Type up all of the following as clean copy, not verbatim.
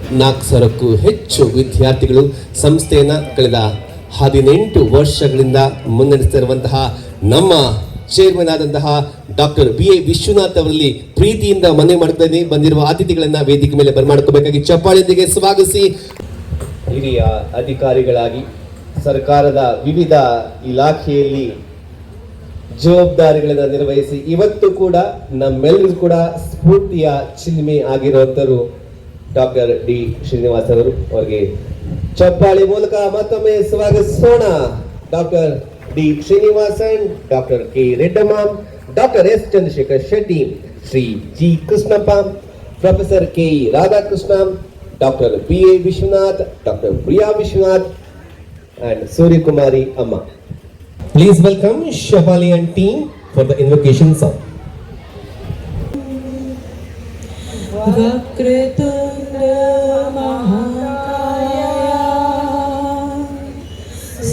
4,000ಕ್ಕೂ ಹೆಚ್ಚು ವಿದ್ಯಾರ್ಥಿಗಳು ಸಂಸ್ಥೆಯನ್ನು ಕಳೆದ 18 ವರ್ಷಗಳಿಂದ ಮುನ್ನಡೆಸುತ್ತಿರುವಂತಹ ನಮ್ಮ ಚೇರ್ಮನ್ ಆದಂತಹ ಡಾಕ್ಟರ್ BA ವಿಶ್ವನಾಥ್ ಅವರಲ್ಲಿ ಪ್ರೀತಿಯಿಂದ ಮನವಿ ಮಾಡುತ್ತೇನೆ. ಬಂದಿರುವ ಅತಿಥಿಗಳನ್ನ ವೇದಿಕೆ ಮೇಲೆ ಬರಮಾಡ್ಕೋಬೇಕಾಗಿ ಚಪ್ಪಾಳೆಯೊಂದಿಗೆ ಸ್ವಾಗತಿಸಿ. ಹಿರಿಯ ಅಧಿಕಾರಿಗಳಾಗಿ ಸರ್ಕಾರದ ವಿವಿಧ ಇಲಾಖೆಯಲ್ಲಿ ಜವಾಬ್ದಾರಿಗಳನ್ನು ನಿರ್ವಹಿಸಿ ಇವತ್ತು ಕೂಡ ನಮ್ಮೆಲ್ಲರಿಗೂ ಕೂಡ ಸ್ಫೂರ್ತಿಯ ಚಿಲುಮೆ ಆಗಿರುವಂತರು ಡಾಕ್ಟರ್ ಡಿ ಶ್ರೀನಿವಾಸ್ ಅವರು. ಅವರಿಗೆ ಚಪ್ಪಾಳೆ ಮೂಲಕ ಮತ್ತೊಮ್ಮೆ ಸ್ವಾಗತಿಸೋಣ. Doctor D Srinivasan, doctor K Reddamma, doctor S Chandrashekar Shetty, Shri G Krishnappa, professor K Radhakrishna, doctor BA Vishwanath, doctor Priya Vishwanath and Suryakumari Amma. Please welcome Shafali and team for the invocation song. Vakratunda Mahakaya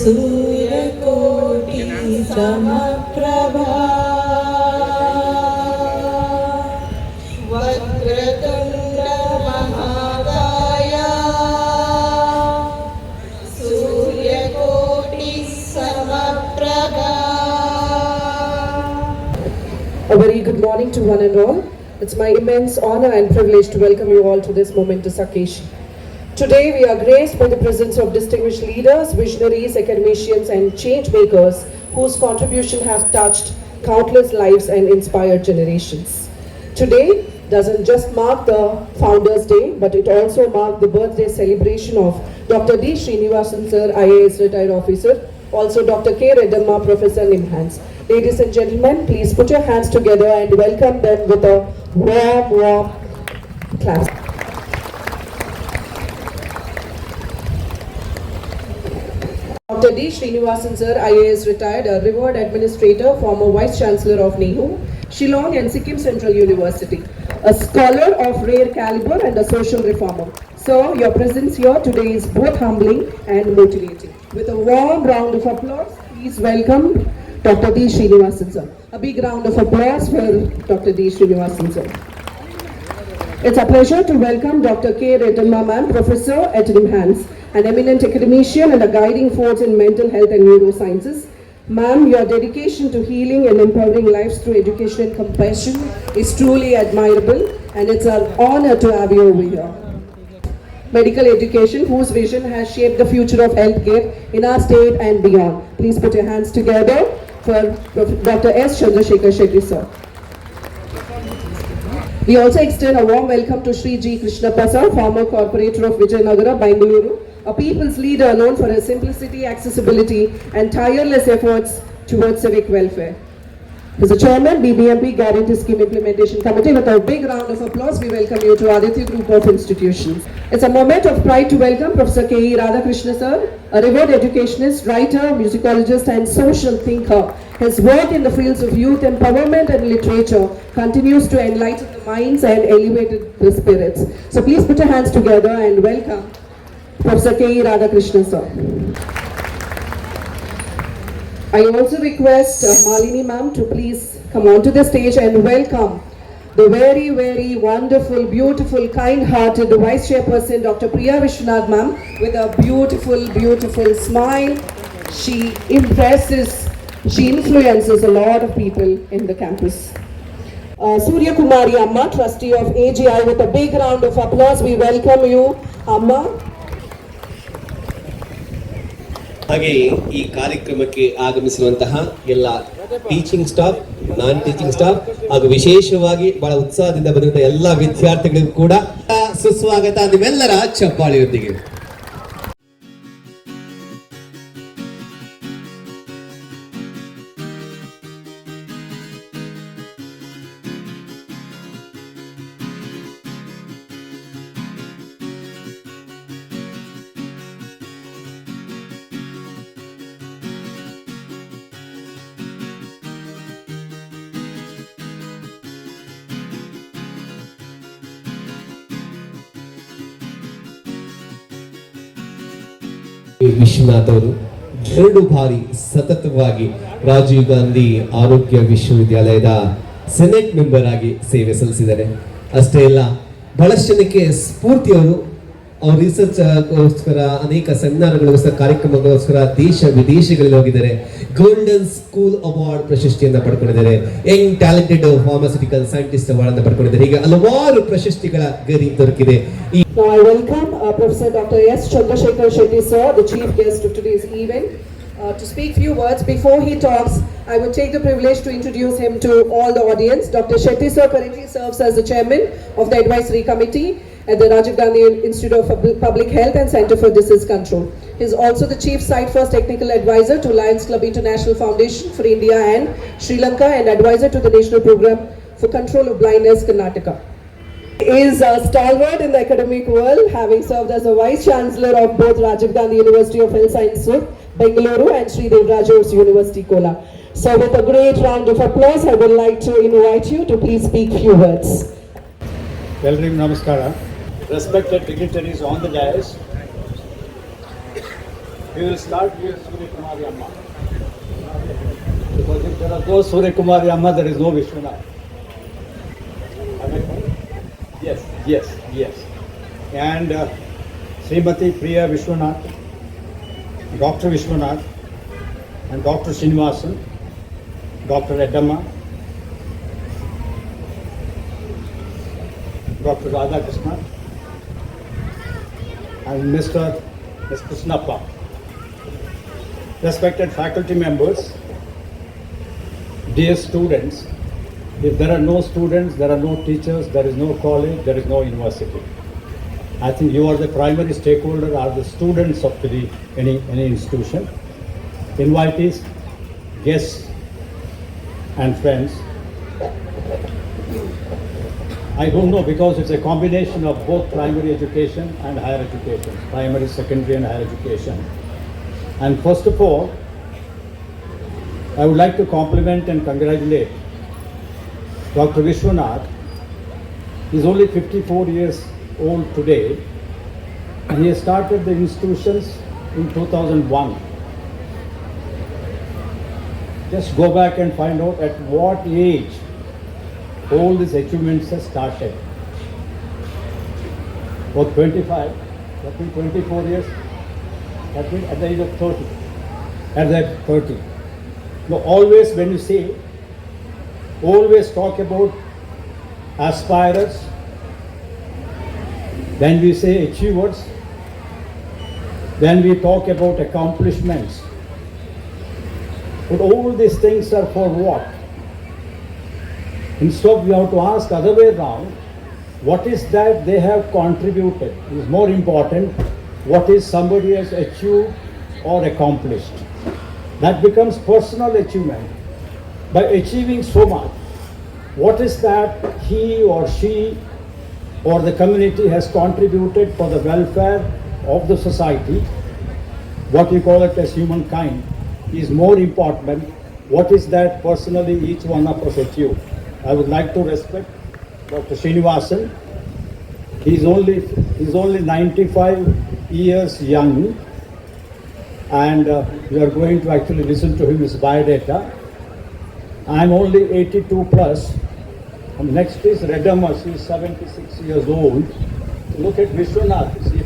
Suryakoti Samaprabha Vakratunda Mahakaya Suryakoti Samaprabha. A very good morning to one and all. It's my immense honor and privilege to welcome you all to this momentous occasion. Today we are graced by the presence of distinguished leaders, visionaries, academicians and change makers whose contribution have touched countless lives and inspired generations. Today doesn't just mark the Founders' Day, but it also marks the birthday celebration of Dr. D. Srinivasan Sir, IAS retired officer, also Dr. K. Reddamma, Professor Nimhans. Ladies and gentlemen, please put your hands together and welcome them with a warm clap. Dr. D. Srinivasan Sir, IAS retired, a revered administrator, former Vice Chancellor of NEHU, Shillong and Sikkim Central University, a scholar of rare caliber and a social reformer. So, your presence here today is both humbling and motivating. With a warm round of applause, please welcome Dr. D. Srinivasan Sir. A big round of applause for Dr. D. Srinivasan Sir. It's a pleasure to welcome Dr. K. Reddamma Ma'am, Professor at Nimhans, an eminent academician and a guiding force in mental health and neurosciences. Ma'am, your dedication to healing and empowering lives through education and compassion is truly admirable, and it's an honor to have you over here. Medical education, whose vision has shaped the future of healthcare in our state and beyond. Please put your hands together for Dr. S. Chandrasekhar Shetty sir. We also extend a warm welcome to Sri G. Krishnappa sir, former corporator of Vijayanagara, Bengaluru, a people's leader known for his simplicity, accessibility and tireless efforts towards civic welfare. As a chairman, BBMP Guarantee Scheme Implementation Committee. With a big round of applause, we welcome you to Aditya Group of Institutions. It's a moment of pride to welcome Professor K. Radhakrishna sir, a revered educationist, writer, musicologist and social thinker. His work in the fields of youth empowerment and literature continues to enlighten the minds and elevate the spirits. So please put your hands together and welcome Professor K. Radhakrishna sir. I also request Malini ma'am to please come onto the stage and welcome the very, very wonderful, beautiful, kind-hearted Vice Chairperson Dr. Priya Vishwanath ma'am with a beautiful, beautiful smile. She impresses, she influences a lot of people in the campus. Suryakumari Amma, Trustee of AGI, with a big round of applause, we welcome you, Amma. ಹಾಗೆ ಈ ಕಾರ್ಯಕ್ರಮಕ್ಕೆ ಆಗಮಿಸಿರುವಂತಹ ಎಲ್ಲ teaching staff, ನಾನ್ teaching staff ಹಾಗೂ ವಿಶೇಷವಾಗಿ ಬಹಳ ಉತ್ಸಾಹದಿಂದ ಬಂದಿರುವಂತಹ ಎಲ್ಲ ವಿದ್ಯಾರ್ಥಿಗಳಿಗೂ ಕೂಡ ಸುಸ್ವಾಗತ. ನಿಮ್ಮೆಲ್ಲರ ಚಪ್ಪಾಳೆಯೊಂದಿಗೆ ವಿಶ್ವನಾಥ್ ಅವರು 2 ಬಾರಿ ಸತತವಾಗಿ ರಾಜೀವ್ ಗಾಂಧಿ ಆರೋಗ್ಯ ವಿಶ್ವವಿದ್ಯಾಲಯದ ಸೆನೆಟ್ ಮೆಂಬರ್ ಆಗಿ ಸೇವೆ ಸಲ್ಲಿಸಿದ್ದಾರೆ. ಅಷ್ಟೇ ಅಲ್ಲ, ಬಹಳಷ್ಟು ಜನಕ್ಕೆ ಸ್ಫೂರ್ತಿಯವರು ಅವ್ರ ರಿಸರ್ಚ್ ಗೋಸ್ಕರ ಅನೇಕ ಸೆಮಿನಾರ್ಗಳಿಗೋಸ್ಕರ ಕಾರ್ಯಕ್ರಮಗೋಸ್ಕರ ದೇಶ ವಿದೇಶಗಳಲ್ಲಿ ಹೋಗಿದ್ದಾರೆ. ಗೋಲ್ಡನ್ ಸ್ಕೂಲ್ ಅವಾರ್ಡ್ ಪ್ರಶಸ್ತಿಯನ್ನ ಪಡ್ಕೊಂಡಿದ್ದಾರೆ. Young talented pharmaceutical scientist award ಅನ್ನು ಪಡ್ಕೊಂಡಿದ್ದಾರೆ. ಹೀಗೆ ಹಲವಾರು ಪ್ರಶಸ್ತಿಗಳ ಗರಿ ದೊರಕಿದೆ. Now I welcome Professor Dr. S. Chandrasekhar Shetty sir, the chief guest of today's event, to speak few words. Before he talks, I would take the privilege to introduce him to all the audience. Dr. Shetty sir currently serves as the chairman of the advisory committee at the Rajiv Gandhi Institute of Public Health and Center for Disease Control. He is also the chief site first technical advisor to Lions Club International Foundation for India and Sri Lanka and advisor to the National Program for Control of Blindness, Karnataka. He is a stalwart in the academic world, having served as a vice chancellor of both Rajiv Gandhi University of Health Sciences, Bengaluru and Sri Devaraja's University, Kola. So with a great round of applause, I would like to invite you to please speak few words. Welcome, Namaskara. Respected dignitaries on the dais, we will start with Surya Kumari Amma. Because if there are no Surya Kumari Amma, there is no Vishwanath. Am I correct? Yes. And Srimati Priya Vishwanath, Dr. Vishwanath, and Dr. Srinivasan, Dr. Aditya, Dr. Radhakrishna, and Mr. Krishnappa. Respected faculty members, dear students, if there are no students, there are no teachers, there is no college, there is no university. I think you are the primary stakeholder, are the students of any institution. Invitees, guests, and friends. I don't know, because it's a combination of both primary education and higher education, primary, secondary and higher education. And first of all, I would like to compliment and congratulate Dr. Vishwanath. He's only 54 years old today, and he has started the institutions in 2001. Just go back and find out at what age all these achievements have started. For 25, that means 24 years, that means at the age of 30. At that 30. Now always when you say, always talk about aspirers, then we say achievers, then we talk about accomplishments. But all these things are for what? Instead, we have to ask other way around, what is that they have contributed? It is more important, what is somebody has achieved or accomplished. That becomes personal achievement. By achieving so much, what is that he or she or the community has contributed for the welfare of the society? What we call it as humankind is more important. What is that personally each one of us achieved? I would like to respect Dr. Srinivasan. He's only 95 years young, and we are going to actually listen to his biodata. I'm only 82 plus. And next is Redama, she's 76 years old. Look at Vishwanath, he's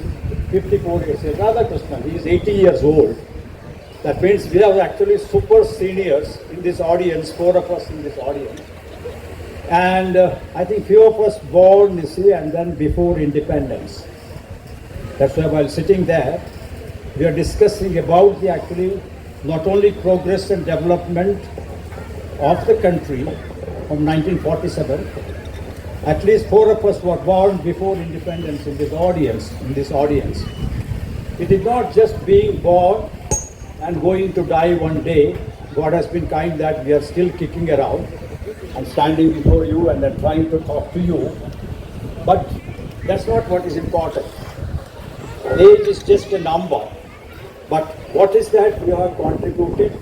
54 years old. Radhakrishnan, he is 80 years old. That means we are actually super seniors in this audience, 4 of us in this audience. And I think few of us born, you see, and then before independence. That's why while sitting there, we are discussing about the actually not only progress and development of the country from 1947. At least 4 of us were born before independence in this audience. It is not just being born and going to die one day. God has been kind that we are still kicking around and standing before you and then trying to talk to you. But that's not what is important. Age is just a number. But what is that we have contributed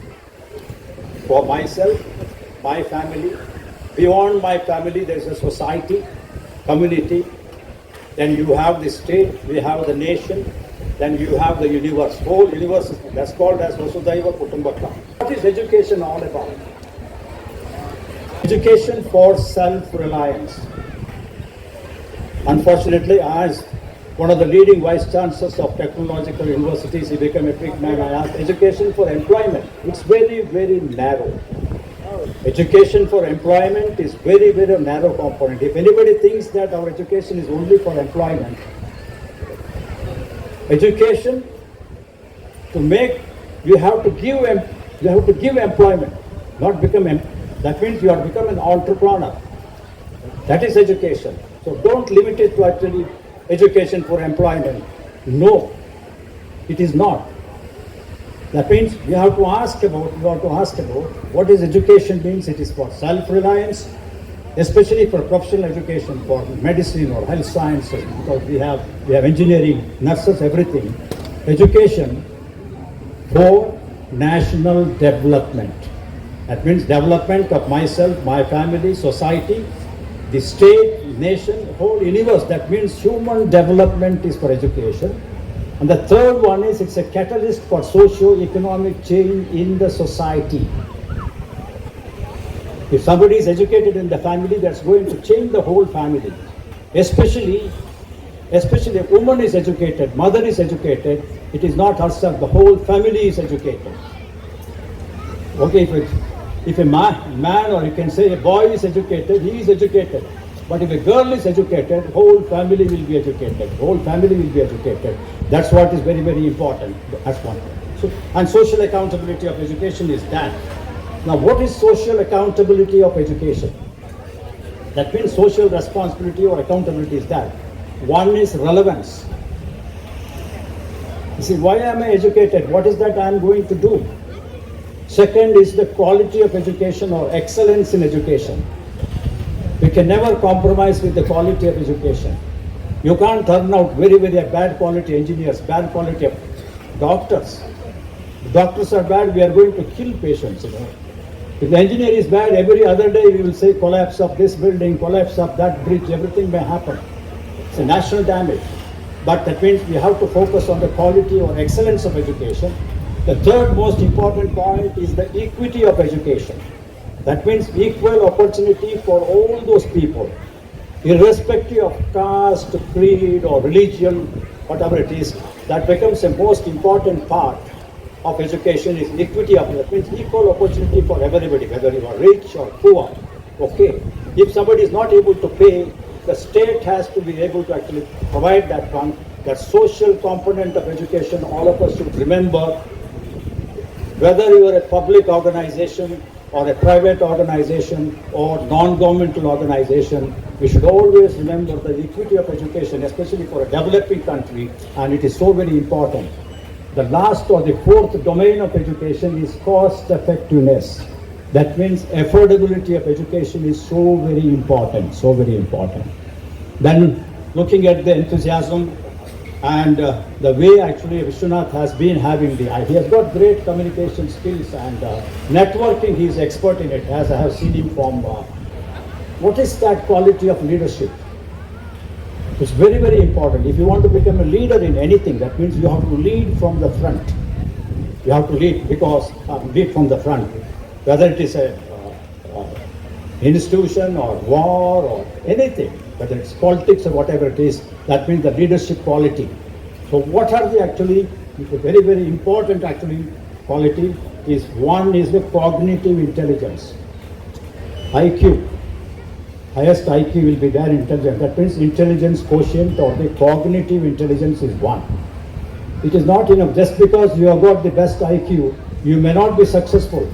for myself, my family? Beyond my family, there is a society, community. Then you have the state, we have the nation, then you have the universe, whole universe. That's called as Vasudhaiva Kutumbakam. What is education all about? Education for self-reliance. Unfortunately, as one of the leading vice chancellors of technological universities. He became a big man. I asked, education for employment. It's very, very narrow. Education for employment is very, very narrow component. If anybody thinks that our education is only for employment, education to make, you have to give employment, not become. That means you have to become an entrepreneur. That is education. So don't limit it to actually education for employment. No, it is not. That means you have to ask about what is education means. It is for self-reliance, especially for professional education, for medicine or health sciences, because we have engineering, nurses, everything. Education for national development. That means development of myself, my family, society, the state, nation, whole universe. That means human development is for education. And the third one is it's a catalyst for socio-economic change in the society. If somebody is educated in the family, that's going to change the whole family. Especially a woman is educated, mother is educated, it is not herself, the whole family is educated. Okay, if a man or you can say a boy is educated, he is educated. But if a girl is educated, whole family will be educated. Whole family will be educated. That's what is very, very important. That's one. So, and social accountability of education is that. Now, what is social accountability of education? That means social responsibility or accountability is that. One is relevance. You see, why am I educated? What is that I am going to do? Second is the quality of education or excellence in education. We can never compromise with the quality of education. You can't turn out very, very bad quality engineers, bad quality of doctors. Doctors are bad, we are going to kill patients, If the engineer is bad, every other day we will say collapse of this building, collapse of that bridge, everything may happen. It's a national damage. But that means we have to focus on the quality or excellence of education. The third most important point is the equity of education. That means equal opportunity for all those people, irrespective of caste, creed or religion, whatever it is. That becomes the most important part of education is equity of, that means equal opportunity for everybody, whether you are rich or poor. Okay, if somebody is not able to pay, the state has to be able to actually provide that social component of education. All of us should remember, whether you are a public organization or a private organization or non-governmental organization, we should always remember the equity of education, especially for a developing country, and it is so very important. The last or the fourth domain of education is cost effectiveness. That means affordability of education is so very important, so very important. Then looking at the enthusiasm and the way actually Vishwanath has been having he has got great communication skills and networking, he is expert in it, as I have seen him from, what is that quality of leadership? It's very, very important. If you want to become a leader in anything, that means you have to lead from the front. You have to lead lead from the front. Whether it is a institution or war or anything, whether it's politics or whatever it is, that means the leadership quality. So what are the actually, very, very important actually quality is, one is the cognitive intelligence. IQ. Highest IQ will be there, intelligence. That means intelligence quotient or the cognitive intelligence is 1. It is not enough. Just because you have got the best IQ, you may not be successful.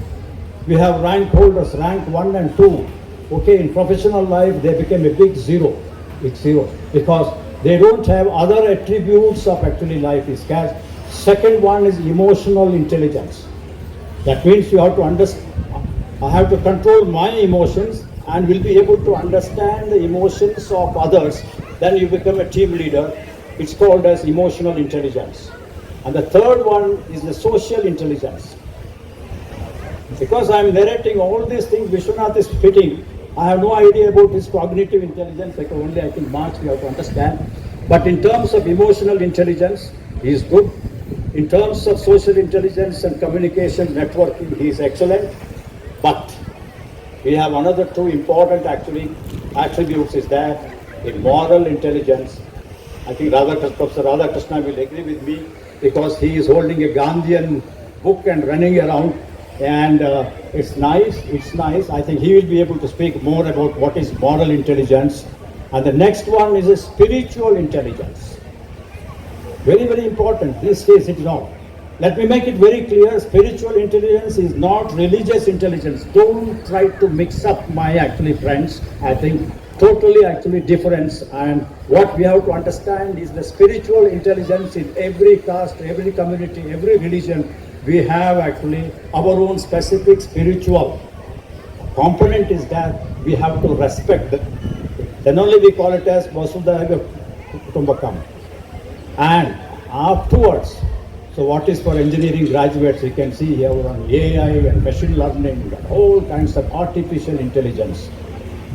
We have rank holders, rank 1 and 2. Okay, in professional life, they became a big zero. It's zero. Because they don't have other attributes of actually life is scarce. Second one is emotional intelligence. That means you have to understand, I have to control my emotions and will be able to understand the emotions of others. Then you become a team leader. It's called as emotional intelligence. And the third one is the social intelligence. Because I am narrating all these things, Vishwanath is fitting. I have no idea about his cognitive intelligence, because only I think March we have to understand. But in terms of emotional intelligence, he is good. In terms of social intelligence and communication, networking, he is excellent. But we have another two important actually attributes is that in moral intelligence I think Professor Radhakrishna will agree with me because he is holding a Gandhian book and running around, and it's nice. I think he will be able to speak more about what is moral intelligence. And the next one is a spiritual intelligence. Very, very important. These days it is not. Let me make it very clear. Spiritual intelligence is not religious intelligence. Don't try to mix up my friends. I think totally difference. And what we have to understand is the spiritual intelligence in every caste, every community, every religion. We have our own specific spiritual component is that we have to respect. Then only we call it as Vasudhaiva Kutumbakam. And afterwards, so what is for engineering graduates, you can see here on AI and machine learning, all kinds of artificial intelligence,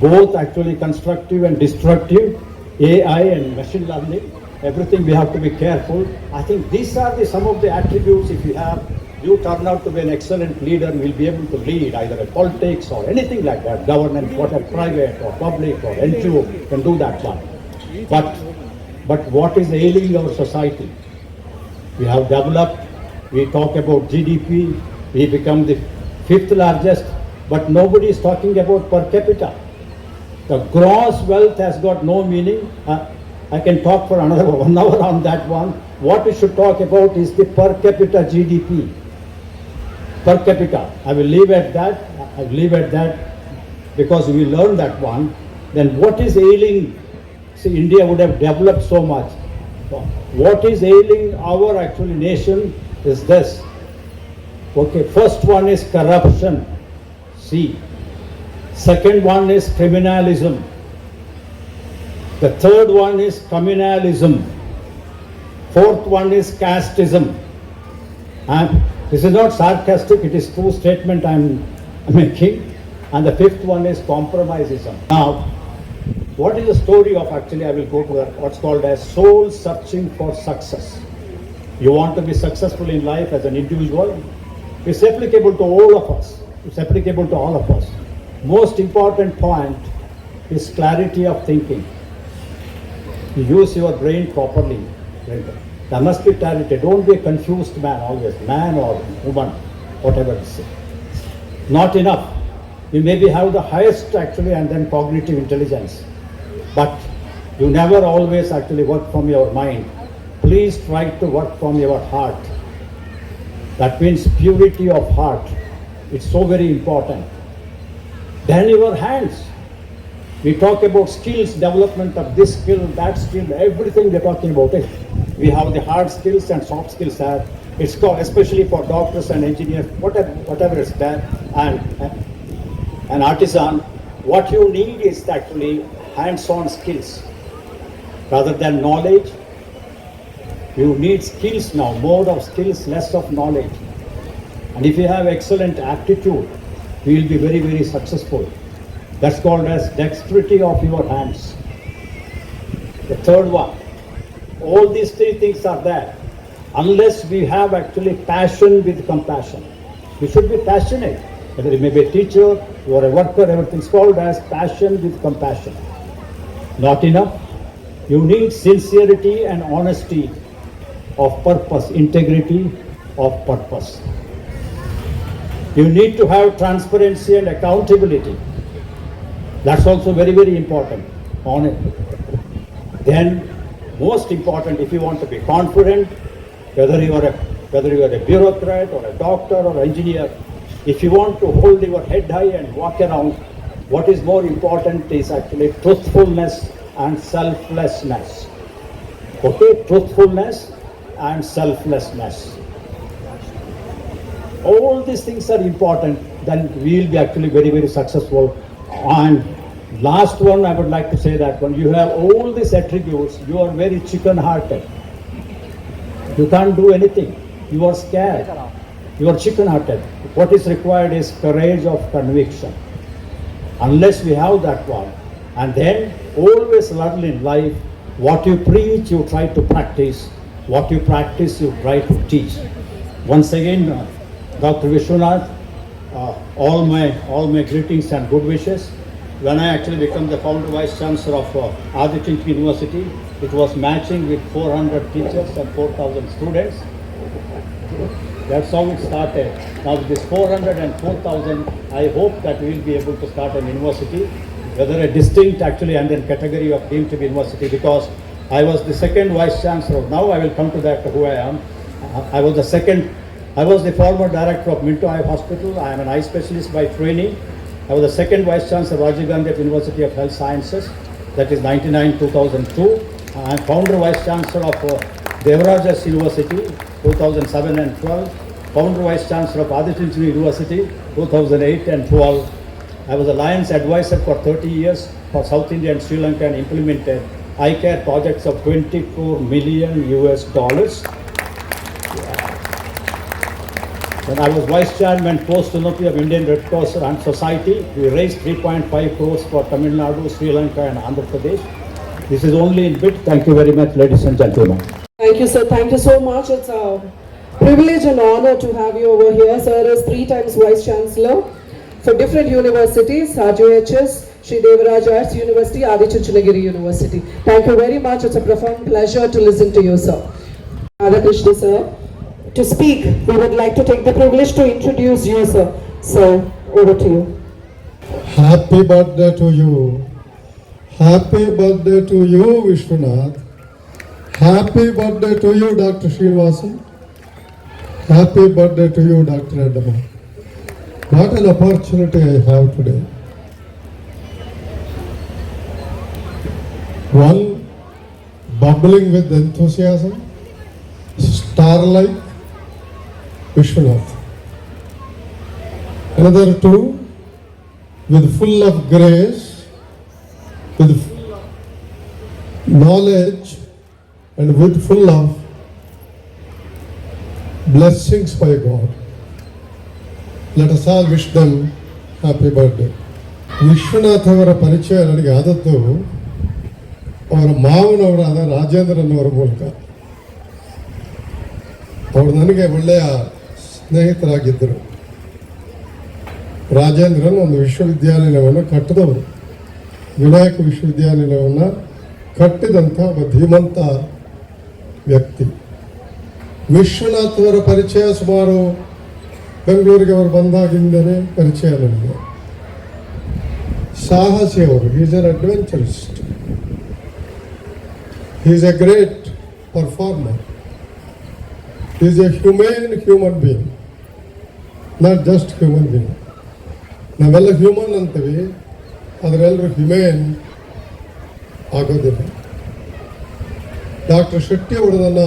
both constructive and destructive, AI and machine learning, everything we have to be careful. I think these are some of the attributes. If you turn out to be an excellent leader, you will be able to lead either a politics or anything like that, government, whatever, private or public or NGO, can do that one. But what is ailing our society? We have developed, we talk about GDP, we become the 5th largest, but nobody is talking about per capita. The gross wealth has got no meaning. I can talk for another 1 hour on that one. What we should talk about is the per capita GDP. Per capita. I will leave at that because we learn that one. Then what is ailing? See, India would have developed so much. What is ailing our nation is this. Okay, first one is corruption. See. Second one is criminalism. The third one is communalism. Fourth one is casteism. And this is not sarcastic, it is true statement I am making. And the fifth one is compromisism. Now, what is the story of I will go to what's called as soul searching for success. You want to be successful in life as an individual? It's applicable to all of us. It's applicable to all of us. Most important point is clarity of thinking. You use your brain properly. There must be clarity. Don't be a confused man always, man or woman, whatever it is. Not enough. You maybe have the highest and then cognitive intelligence, but you never always work from your mind. Please try to work from your heart. That means purity of heart. It's so very important. Then your hands. We talk about skills, development of this skill, that skill, everything we're talking about it. We have the hard skills and soft skills there. It's called, especially for doctors and engineers, whatever is there, and an artisan. What you need is hands-on skills. Rather than knowledge, you need skills now, more of skills, less of knowledge. And if you have excellent aptitude, you will be very, very successful. That's called as dexterity of your hands. The third one. All these three things are there. Unless we have passion with compassion. We should be passionate. Whether you may be a teacher, you are a worker, everything's called as passion with compassion. Not enough. You need sincerity and honesty of purpose, integrity of purpose. You need to have transparency and accountability. That's also very, very important. Then, most important, if you want to be confident, whether you are a bureaucrat or a doctor or engineer, if you want to hold your head high and walk around, what is more important is truthfulness and selflessness. Okay, truthfulness and selflessness. All these things are important, then we will be very, very successful. And last one, I would like to say that when you have all these attributes, you are very chicken-hearted. You can't do anything. You are scared. You are chicken-hearted. What is required is courage of conviction. Unless we have that one, and then always learn in life, what you preach, you try to practice. What you practice, you try to teach. Once again, Dr. Vishwanath, all my greetings and good wishes. When I become the founder vice chancellor of Aditya University, It was matching with 400 teachers and 4,000 students. That's how it started. Now with this 400 and 4,000, I hope that we will be able to start an university, whether a distinct actually and then category of deemed to be university, because I was the second vice chancellor. Now I will come to that who I am. I was the former director of Minto Eye Hospital. I am an eye specialist by training. I was the second vice chancellor Rajiv Gandhi at University of Health Sciences, that is 99-2002. I am founder vice chancellor of Devarajas University, 2007 and 12. Founder vice chancellor of Aditya University, 2008 and 12. I was Alliance advisor for 30 years for South India and Sri Lanka and implemented eye care projects of $24 million. When I was vice chairman post-Unity of Indian Red Cross and Society, we raised 3.5 crores for Tamil Nadu, Sri Lanka and Andhra Pradesh. This is only in bit. Thank you very much, ladies and gentlemen. Thank you, sir. Thank you so much. It's a privilege and honor to have you over here. Sir is 3 times Vice Chancellor for different universities, RJHS, Sri Devaraj Arts University, Aditya University. Thank you very much. It's a profound pleasure to listen to you, sir. Radhakrishna, sir. To speak, we would like to take the privilege to introduce you, sir. So, over to you. Happy birthday to you. Happy birthday to you, Vishwanath. Happy birthday to you, Dr. Srinivasan. Happy birthday to you, Dr. Adama. What an opportunity I have today. One, bubbling with enthusiasm, star-like, Vishwanath. Another 2, with full of grace, with full of knowledge, and with full of blessings by God. Let us all wish them happy birthday. Vishwanath ಅವರ ಪರಿಚಯ ನನಗೆ ಆದದ್ದು ಅವರ ಮಾವನವರಾದ ರಾಜೇಂದ್ರನ್ ಅವರ ಮೂಲಕ. ಅವರು ನನಗೆ ಒಳ್ಳೆಯ ಸ್ನೇಹಿತರಾಗಿದ್ದರು. ರಾಜೇಂದ್ರನ್ ಒಂದು ವಿಶ್ವವಿದ್ಯಾನಿಲಯವನ್ನು ಕಟ್ಟಿದವರು, ವಿನಾಯಕ ವಿಶ್ವವಿದ್ಯಾನಿಲಯವನ್ನು ಕಟ್ಟಿದಂಥ ಒಬ್ಬ ಧೀಮಂತ ವ್ಯಕ್ತಿ. ವಿಶ್ವನಾಥ್ ಅವರ ಪರಿಚಯ ಸುಮಾರು ಬೆಂಗಳೂರಿಗೆ ಅವರು ಬಂದಾಗಿಂದಲೇ ಪರಿಚಯ ನನಗೆ. ಸಾಹಸಿ ಅವರು, is an adventurist, is a great performer, is a human being, not just human being. ನಾವೆಲ್ಲ ಹ್ಯೂಮನ್ ಅಂತೀವಿ, ಅದರೆಲ್ಲರೂ ಹ್ಯೂಮೇನ್ ಆಗೋದಿಲ್ಲ. ಡಾಕ್ಟರ್ ಶೆಟ್ಟಿ ಅವರು ನನ್ನ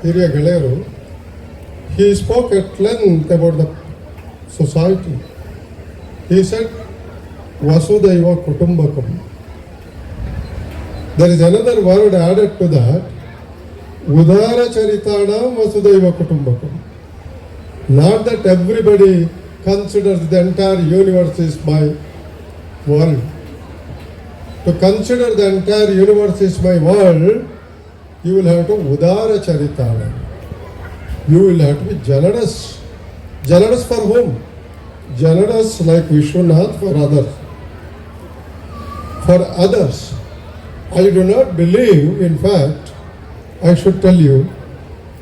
ಹಿರಿಯ ಗೆಳೆಯರು. He spoke at length about the society. He said, Vasudhaiva Kutumbakam. There is another word added to that, Udara Charitanam Vasudhaiva Kutumbakam. Not that everybody considers the entire universe is my world. To consider the entire universe is my world, you will have to Udara Charitana. You will have to be generous. Generous for whom? Generous like Vishwanath for others. For others. I do not believe, in fact, I should tell you,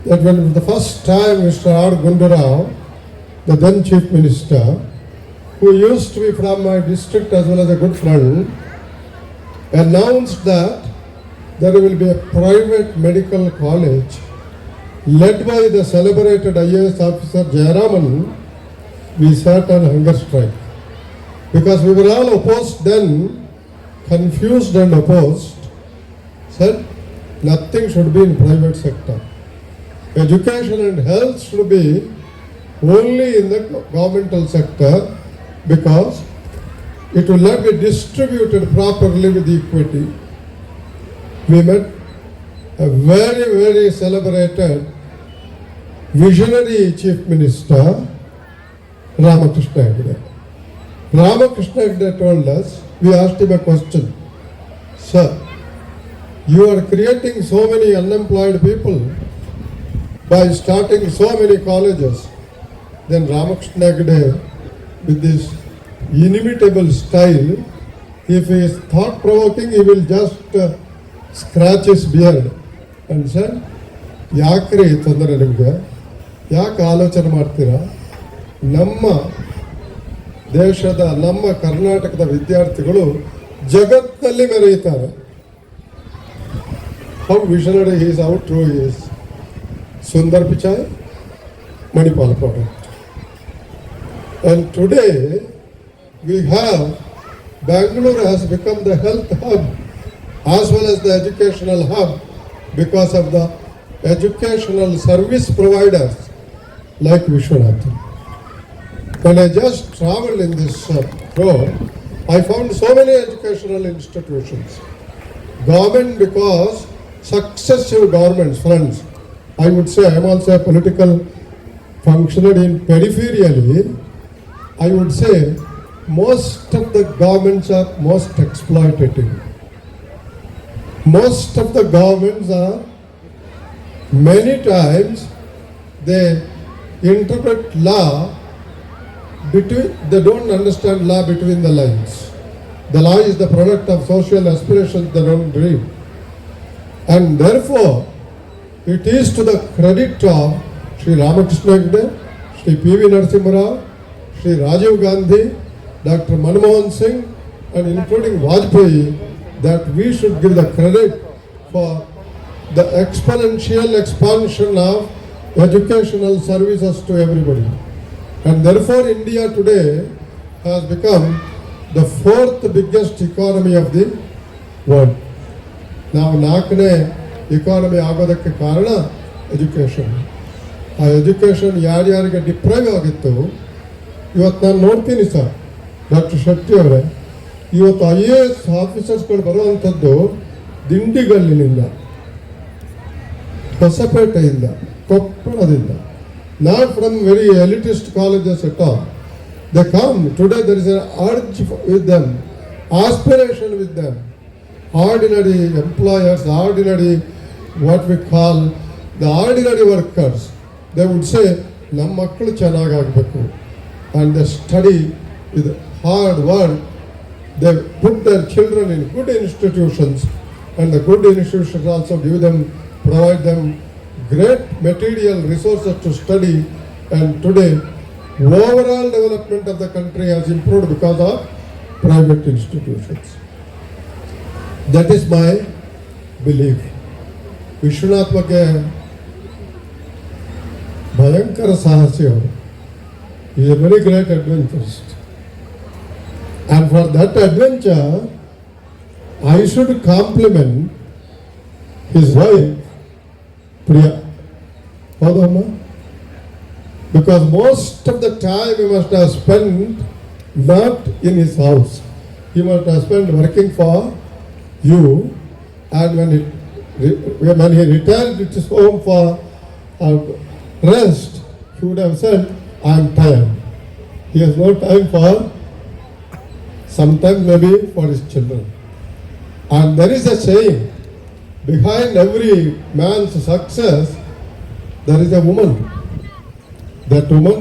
that when the first time Mr. R. Gundurao, the then Chief Minister, who used to be from my district as well as a good friend, announced that there will be a private medical college led by the celebrated IAS officer Jayaraman, we sat on hunger strike. Because we were all opposed then, confused and opposed, said nothing should be in private sector. Education and health should be only in the governmental sector, because it will not be distributed properly with equity. We met a very, very celebrated visionary Chief Minister, Ramakrishna Hegde. Ramakrishna Hegde told us, we asked him a question, Sir, you are creating so many unemployed people by starting so many colleges. Then Ramakrishna Hegde, with this inimitable style, if he is thought-provoking, he will just scratch his beard and said, ಯಾಕ್ರಿ ತೊಂದರೆ ನಿಮಗೆ, ಯಾಕೆ ಆಲೋಚನೆ ಮಾಡ್ತೀರಾ? ನಮ್ಮ ದೇಶದ ನಮ್ಮ ಕರ್ನಾಟಕದ ವಿದ್ಯಾರ್ಥಿಗಳು ಜಗತ್ತಿನಲ್ಲಿ ಮೆರೆಯುತ್ತಾರೆ. How visionary he is, how true he is. Sundar Pichai, Manipal product. And today we have Bengaluru has become the health hub as well as the educational hub because of the educational service providers like Vishwanathan. When I just traveled in this road, I found so many educational institutions. Government, because successive governments, friends, I would say I am also a political functionary in peripherally, I would say most of the governments are most exploitative. Most of the governments are many times they interpret law between, they don't understand law between the lines. The law is the product of social aspirations they don't dream. And therefore, it is to the credit of Sri Ramakrishna Agde, Sri P.V. Narasimha Rao, Sri Rajiv Gandhi, Dr. Manmohan Singh, and including Vajpayee, that we should give the credit for the exponential expansion of educational services to everybody. And therefore, India today has become the fourth biggest economy of the world. ನಾವು ನಾಲ್ಕನೇ economy ಆಗೋದಕ್ಕೆ ಕಾರಣ education. ಆ education ಯಾರ್ಯಾರಿಗೆ deprive ಆಗಿತ್ತು, ಇವತ್ತು ನಾನು ನೋಡ್ತೀನಿ ಸರ್, ಡಾಕ್ಟರ್ ಶೆಟ್ಟಿ ಅವರೇ, ಇವತ್ತು IAS ಆಫೀಸರ್ಸ್ಗಳು ಬರುವಂಥದ್ದು ದಿಂಡಿಗಲ್ಲಿನಿಂದ, ಹೊಸಪೇಟೆಯಿಂದ, ಕೊಪ್ಪಳದಿಂದ, not from very elitist colleges at all. They come. Today there is an urge with them, aspiration with them. Ordinary employers, ordinary what we call the ordinary workers, they would say, ನಮ್ಮ ಮಕ್ಕಳು ಚೆನ್ನಾಗಾಗಬೇಕು. And they study with hard work. They put their children in good institutions, and the good institutions also give them, provide them great material resources to study. And today, overall development of the country has improved because of private institutions. That is my belief. Vishwanath ಬಗ್ಗೆ ಭಯಂಕರ ಸಾಹಸಿ ಅವರು. He is a very great adventurist. And for that adventure, I should compliment his wife, Priya. Howdamma? Because most of the time he must have spent not in his house. He must have spent working for you, and when he returned to his home for rest, he would have said, I am tired. He has no time for, sometimes maybe for his children. And there is a saying, behind every man's success, there is a woman. That woman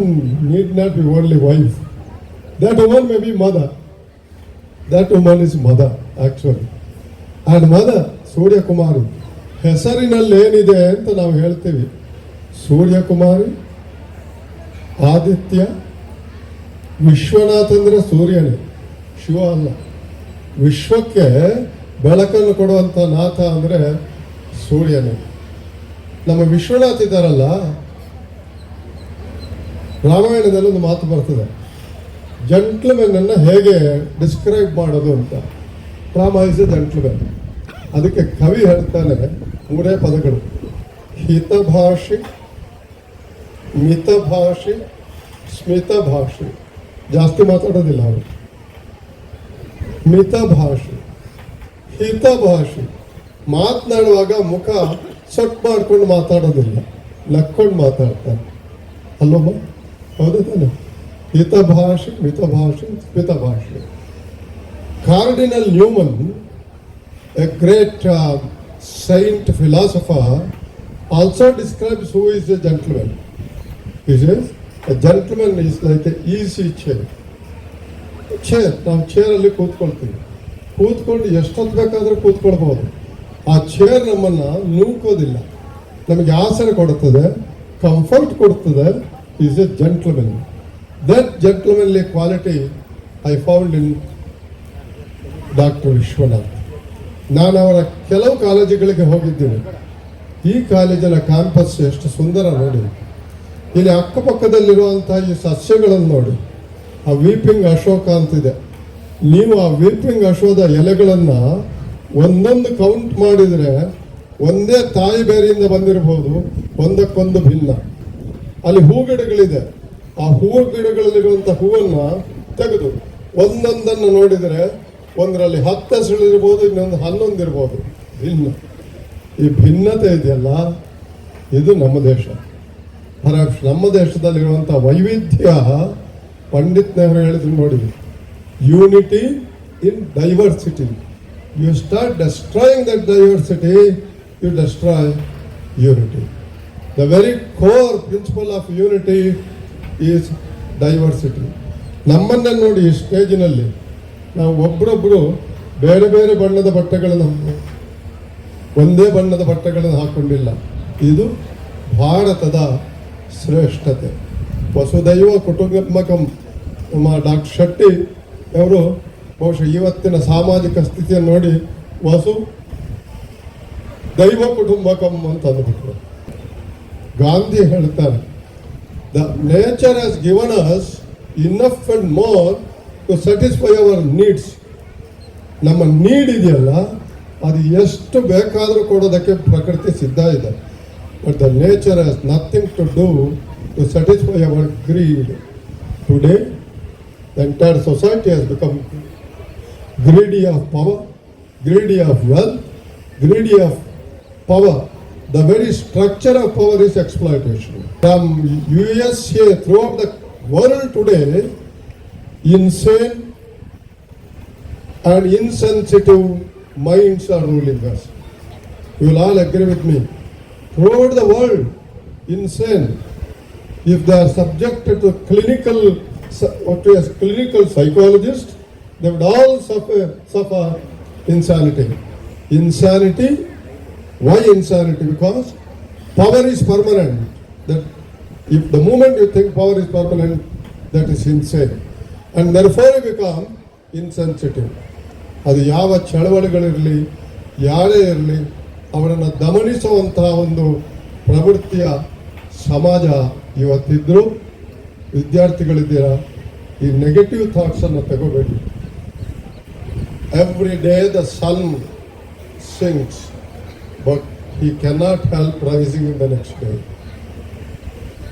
need not be only wife. That woman may be mother. That woman is mother, actually. And mother, ಸೂರ್ಯಕುಮಾರಿ. ಹೆಸರಿನಲ್ಲಿ ಏನಿದೆ ಅಂತ ನಾವು ಹೇಳ್ತೀವಿ. ಸೂರ್ಯಕುಮಾರಿ, ಆದಿತ್ಯ, ವಿಶ್ವನಾಥ್ ಅಂದರೆ ಸೂರ್ಯನೇ, ಶಿವ ಅಲ್ಲ. ವಿಶ್ವಕ್ಕೆ ಬೆಳಕನ್ನು ಕೊಡುವಂಥ ನಾಥ ಅಂದರೆ ಸೂರ್ಯನೇ. ನಮ್ಮ ವಿಶ್ವನಾಥ್ ಇದ್ದಾರಲ್ಲ, ರಾಮಾಯಣದಲ್ಲಿ ಒಂದು ಮಾತು ಬರ್ತದೆ, ಜಂಟ್ಲ್ಮೆನ್ ಅನ್ನು ಹೇಗೆ ಡಿಸ್ಕ್ರೈಬ್ ಮಾಡೋದು ಅಂತ. Rama is a gentleman. ಅದಕ್ಕೆ ಕವಿ ಹೇಳ್ತಾನೆ 3 ಪದಗಳು: ಹಿತಭಾಷಿ, ಮಿತಭಾಷಿ, ಸ್ಮಿತಭಾಷಿ. ಜಾಸ್ತಿ ಮಾತಾಡೋದಿಲ್ಲ ಅವರು. ಮಿತಭಾಷಿ, ಹಿತಭಾಷಿ, ಮಾತನಾಡುವಾಗ ಮುಖ ಸೊಟ್ಟು ಮಾಡ್ಕೊಂಡು ಮಾತಾಡೋದಿಲ್ಲ, ನಕ್ಕೊಂಡು ಮಾತಾಡ್ತಾನೆ ಅಲ್ಲಮ್ಮ, ಹೌದು ತಾನೆ? ಹಿತಭಾಷಿ, ಮಿತಭಾಷಿ, ಸ್ಮಿತಭಾಷಿ. Cardinal Newman, a great saint philosopher, also describes who is a gentleman. He says, a gentleman is like an easy chair. Chair, ನಾವು ಚೇರಲ್ಲಿ ಕೂತ್ಕೊಳ್ತೀವಿ. ಕೂತ್ಕೊಂಡು ಎಷ್ಟೊತ್ತು ಬೇಕಾದರೂ ಕೂತ್ಕೊಳ್ಬೋದು. ಆ ಚೇರ್ ನಮ್ಮನ್ನು ನೂಕೋದಿಲ್ಲ, ನಮಗೆ ಆಸರೆ ಕೊಡುತ್ತದೆ, ಕಂಫರ್ಟ್ ಕೊಡ್ತದೆ. Is a gentleman. That gentlemanly quality I found in doctor Vishwanath. ನಾನು ಅವರ ಕೆಲವು ಕಾಲೇಜುಗಳಿಗೆ ಹೋಗಿದ್ದೀನಿ. ಈ ಕಾಲೇಜಿನ ಕ್ಯಾಂಪಸ್ ಎಷ್ಟು ಸುಂದರ ನೋಡಿ. ಇಲ್ಲಿ ಅಕ್ಕಪಕ್ಕದಲ್ಲಿರುವಂಥ ಈ ಸಸ್ಯಗಳನ್ನು ನೋಡಿ. ಆ ವೀಪಿಂಗ್ ಅಶೋಕ ಅಂತಿದೆ. ನೀವು ಆ ವೀಪಿಂಗ್ ಅಶೋಕದ ಎಲೆಗಳನ್ನು ಒಂದೊಂದು ಕೌಂಟ್ ಮಾಡಿದರೆ ಒಂದೇ ತಾಯಿ ಬೇರೆಯಿಂದ ಬಂದಿರಬಹುದು, ಒಂದಕ್ಕೊಂದು ಭಿನ್ನ. ಅಲ್ಲಿ ಹೂ ಗಿಡಗಳಿದೆ. ಆ ಹೂವು ಗಿಡಗಳಲ್ಲಿರುವಂಥ ಹೂವನ್ನು ತೆಗೆದು ಒಂದೊಂದನ್ನು ನೋಡಿದರೆ ಒಂದರಲ್ಲಿ 10 ಹೆಸರಿರ್ಬೋದು, ಇನ್ನೊಂದು 11 ಇರ್ಬೋದು. ಭಿನ್ನ. ಈ ಭಿನ್ನತೆ ಇದೆಯಲ್ಲ, ಇದು ನಮ್ಮ ದೇಶ. ನಮ್ಮ ದೇಶದಲ್ಲಿರುವಂಥ ವೈವಿಧ್ಯ, ಪಂಡಿತ್ ನೆಹರು ಹೇಳಿದ್ರು ನೋಡಿ, unity in diversity. You start destroying that diversity, you destroy unity. The very core principle of unity is diversity. ನಮ್ಮನ್ನೇ ನೋಡಿ, ಈ ಸ್ಟೇಜಿನಲ್ಲಿ ನಾವು ಒಬ್ಬರೊಬ್ಬರು ಬೇರೆ ಬೇರೆ ಬಣ್ಣದ ಬಟ್ಟೆಗಳನ್ನು, ಒಂದೇ ಬಣ್ಣದ ಬಟ್ಟೆಗಳನ್ನು ಹಾಕೊಂಡಿಲ್ಲ. ಇದು ಭಾರತದ ಶ್ರೇಷ್ಠತೆ. ವಸುದೈವ ಕುಟುಂಬಕಂ. ನಮ್ಮ ಡಾಕ್ಟರ್ ಶೆಟ್ಟಿ ಅವರು ಬಹುಶಃ ಇವತ್ತಿನ ಸಾಮಾಜಿಕ ಸ್ಥಿತಿಯನ್ನು ನೋಡಿ ವಸು ದೈವ ಕುಟುಂಬಕಂ ಅಂತ ಅಂದ್ಬಿಟ್ರು. ಗಾಂಧಿ ಹೇಳ್ತಾರೆ, the nature has given us enough and more to satisfy our needs. ನಮ್ಮ ನೀಡ್ ಇದೆಯಲ್ಲ, ಅದು ಎಷ್ಟು ಬೇಕಾದರೂ ಕೊಡೋದಕ್ಕೆ ಪ್ರಕೃತಿ ಸಿದ್ಧ ಇದೆ. But the nature has nothing to do to satisfy our greed. Today the entire society has become greedy of power, greedy of wealth, greedy of power. The very structure of power is exploitation. From USA throughout the world today, insane and insensitive minds are ruling us. You will all agree with me. Throughout the world, insane. If they are subjected to clinical psychologist, they would all suffer insanity. Insanity. Why insanity? Because power is permanent. That if the moment you think power is permanent, that is insane, and therefore you become insensitive. ಅದು ಯಾವ ಚಳವಳಿಗಳಿರಲಿ, ಯಾರೇ ಇರಲಿ, ಅವರನ್ನು ದಮನಿಸುವಂತಹ ಒಂದು ಪ್ರವೃತ್ತಿಯ ಸಮಾಜ ಇವತ್ತಿದ್ರೂ. ವಿದ್ಯಾರ್ಥಿಗಳಿದ್ದೀರಾ, ಈ ನೆಗೆಟಿವ್ ಥಾಟ್ಸನ್ನು ತಗೋಬೇಡಿ. Every day the sun sinks, but he cannot help rising in the next day.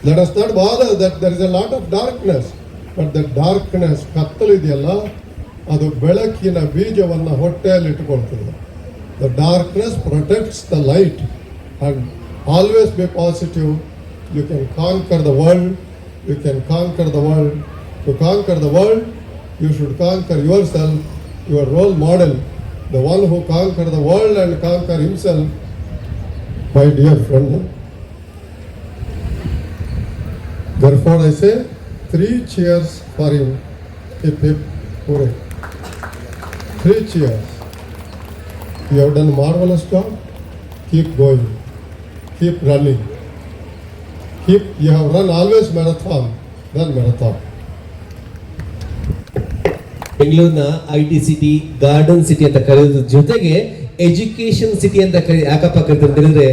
Let us not bother that there is a lot of darkness, but the darkness, ಕತ್ತಲಿದೆಯಲ್ಲ, ಅದು ಬೆಳಕಿನ ಬೀಜವನ್ನು ಹೊಟ್ಟೆಯಲ್ಲಿ ಇಟ್ಟುಕೊಳ್ತದೆ. The darkness protects the light, and always be positive. You can conquer the world. You can conquer the world. To conquer the world, you should conquer yourself, your role model, the one who conquered the world and conquer himself. My dear friend, therefore I say 3 cheers for him. Hip hip hooray. 3 cheers. You have done a marvelous job. Keep going. Keep running. You have run always marathon. Run marathon. ಬೆಂಗಳೂರಿನ IT city, garden city ಅಂತ ಕರೆಯೋದ್ರ ಜೊತೆಗೆ education city ಅಂತ ಯಾಕಪ್ಪ ಕರೆದ್ರೆ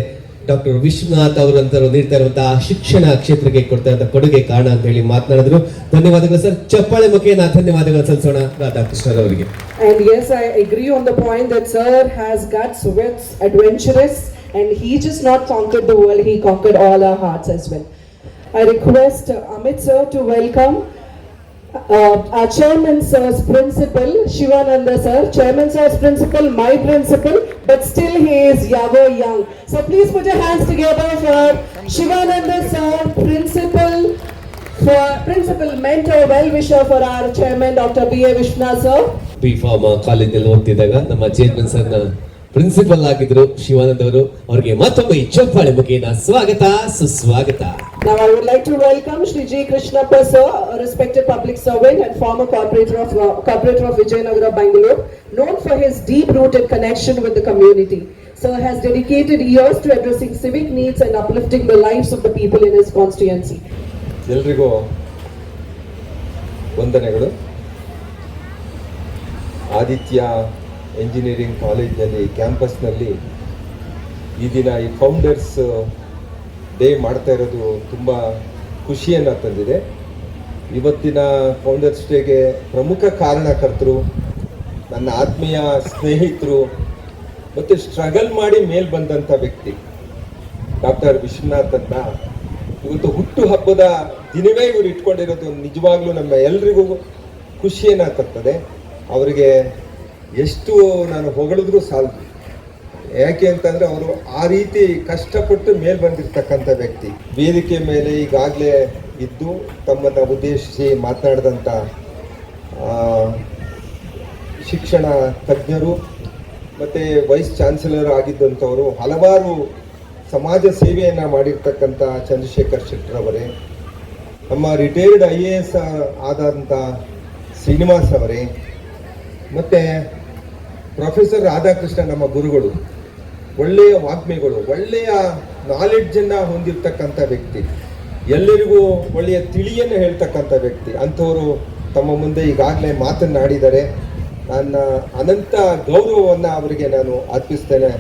doctor Vishwanath ಅವರಂತರು ನೀಡ್ತಾ ಇರುವಂತಹ ಶಿಕ್ಷಣ ಕ್ಷೇತ್ರಕ್ಕೆ ಕೊಡ್ತಾ ಇರುವಂತಹ ಕೊಡುಗೆ ಕಾರಣ ಅಂತ ಹೇಳಿ ಮಾತನಾಡಿದ್ರು. ಧನ್ಯವಾದಗಳು ಸರ್. ಚಪ್ಪಾಳೆ ಮುಖೇನ ಧನ್ಯವಾದಗಳು ಸಲ್ಲಿಸೋಣ ರಾಧಾಕೃಷ್ಣ ಅವರಿಗೆ. And yes, I agree on the point that sir has guts, wits, adventurous, and he just not conquered the world, he conquered all our hearts as well. I request Amit sir to welcome our chairman sir's principal, Shivananda sir. Chairman sir's principal, my principal, but still he is ever young. So please put your hands together for Shivananda sir, principal, mentor, well-wisher for our chairman, Dr. B.A. Vishwanath sir. B.Pharma ಕಾಲೇಜಿನಲ್ಲಿ ಓದ್ತಿದ್ದಾಗ ನಮ್ಮ chairman ಸರ್ನ principal ಆಗಿದ್ರು ಶಿವಾನಂದ್ ಅವರು. ಅವರಿಗೆ ಮತ್ತೊಮ್ಮೆ ಚಪ್ಪಾಳೆ ಮುಖೇನ ಸ್ವಾಗತ ಸುಸ್ವಾಗತ. Now I would like to welcome Shri G. Krishnappa sir, a respected public servant and former corporator of Vijayanagara, Bengaluru, known for his deep-rooted connection with the community. Sir has dedicated years to addressing civic needs and uplifting the lives of the people in his constituency. ಎಲ್ರಿಗೂ ವಂದನೆಗಳು. Aditya engineering ಕಾಲೇಜ್ನಲ್ಲಿ ಕ್ಯಾಂಪಸ್ನಲ್ಲಿ ಈ ದಿನ ಈ founders day ಮಾಡ್ತಾ ಇರೋದು ತುಂಬ ಖುಷಿಯನ್ನು ತಂದಿದೆ. ಇವತ್ತಿನ ಫೌಂಡರ್ಸ್ ಡೇಗೆ ಪ್ರಮುಖ ಕಾರಣಕರ್ತರು, ನನ್ನ ಆತ್ಮೀಯ ಸ್ನೇಹಿತರು ಮತ್ತು ಸ್ಟ್ರಗಲ್ ಮಾಡಿ ಮೇಲೆ ಬಂದಂಥ ವ್ಯಕ್ತಿ ಡಾಕ್ಟರ್ ವಿಶ್ವನಾಥ್ ಅಂತ. ಇವತ್ತು ಹುಟ್ಟು ಹಬ್ಬದ ದಿನವೇ ಇವರು ಇಟ್ಕೊಂಡಿರೋದು ನಿಜವಾಗ್ಲೂ ನಮ್ಮ ಎಲ್ರಿಗೂ ಖುಷಿಯನ್ನು ತರ್ತದೆ. ಅವರಿಗೆ ಎಷ್ಟು ನಾನು ಹೊಗಳಿದ್ರೂ ಸಾಲದು. ಯಾಕೆ ಅಂತಂದರೆ ಅವರು ಆ ರೀತಿ ಕಷ್ಟಪಟ್ಟು ಮೇಲೆ ಬಂದಿರತಕ್ಕಂಥ ವ್ಯಕ್ತಿ. ವೇದಿಕೆ ಮೇಲೆ ಈಗಾಗಲೇ ಇದ್ದು ತಮ್ಮನ್ನು ಉದ್ದೇಶಿಸಿ ಮಾತನಾಡಿದಂಥ ಶಿಕ್ಷಣ ತಜ್ಞರು ಮತ್ತು ವೈಸ್ ಚಾನ್ಸಲರ್ ಆಗಿದ್ದಂಥವರು, ಹಲವಾರು ಸಮಾಜ ಸೇವೆಯನ್ನು ಮಾಡಿರ್ತಕ್ಕಂಥ ಚಂದ್ರಶೇಖರ್ ಶೆಟ್ಟರವರೇ, ನಮ್ಮ ರಿಟೈರ್ಡ್ IAS ಆದಂಥ ಶ್ರೀನಿವಾಸ್ ಅವರೇ, ಮತ್ತು ಪ್ರೊಫೆಸರ್ ರಾಧಾಕೃಷ್ಣ ನಮ್ಮ ಗುರುಗಳು, ಒಳ್ಳೆಯ ವಾಗ್ಮಿಗಳು, ಒಳ್ಳೆಯ ನಾಲೆಡ್ಜನ್ನು ಹೊಂದಿರತಕ್ಕಂಥ ವ್ಯಕ್ತಿ, ಎಲ್ಲರಿಗೂ ಒಳ್ಳೆಯ ತಿಳಿಯನ್ನು ಹೇಳ್ತಕ್ಕಂಥ ವ್ಯಕ್ತಿ. ಅಂಥವರು ತಮ್ಮ ಮುಂದೆ ಈಗಾಗಲೇ ಮಾತನಾಡಿದ್ದಾರೆ. ನನ್ನ ಅನಂತ ಗೌರವವನ್ನು ಅವರಿಗೆ ನಾನು ಅರ್ಪಿಸ್ತೇನೆ,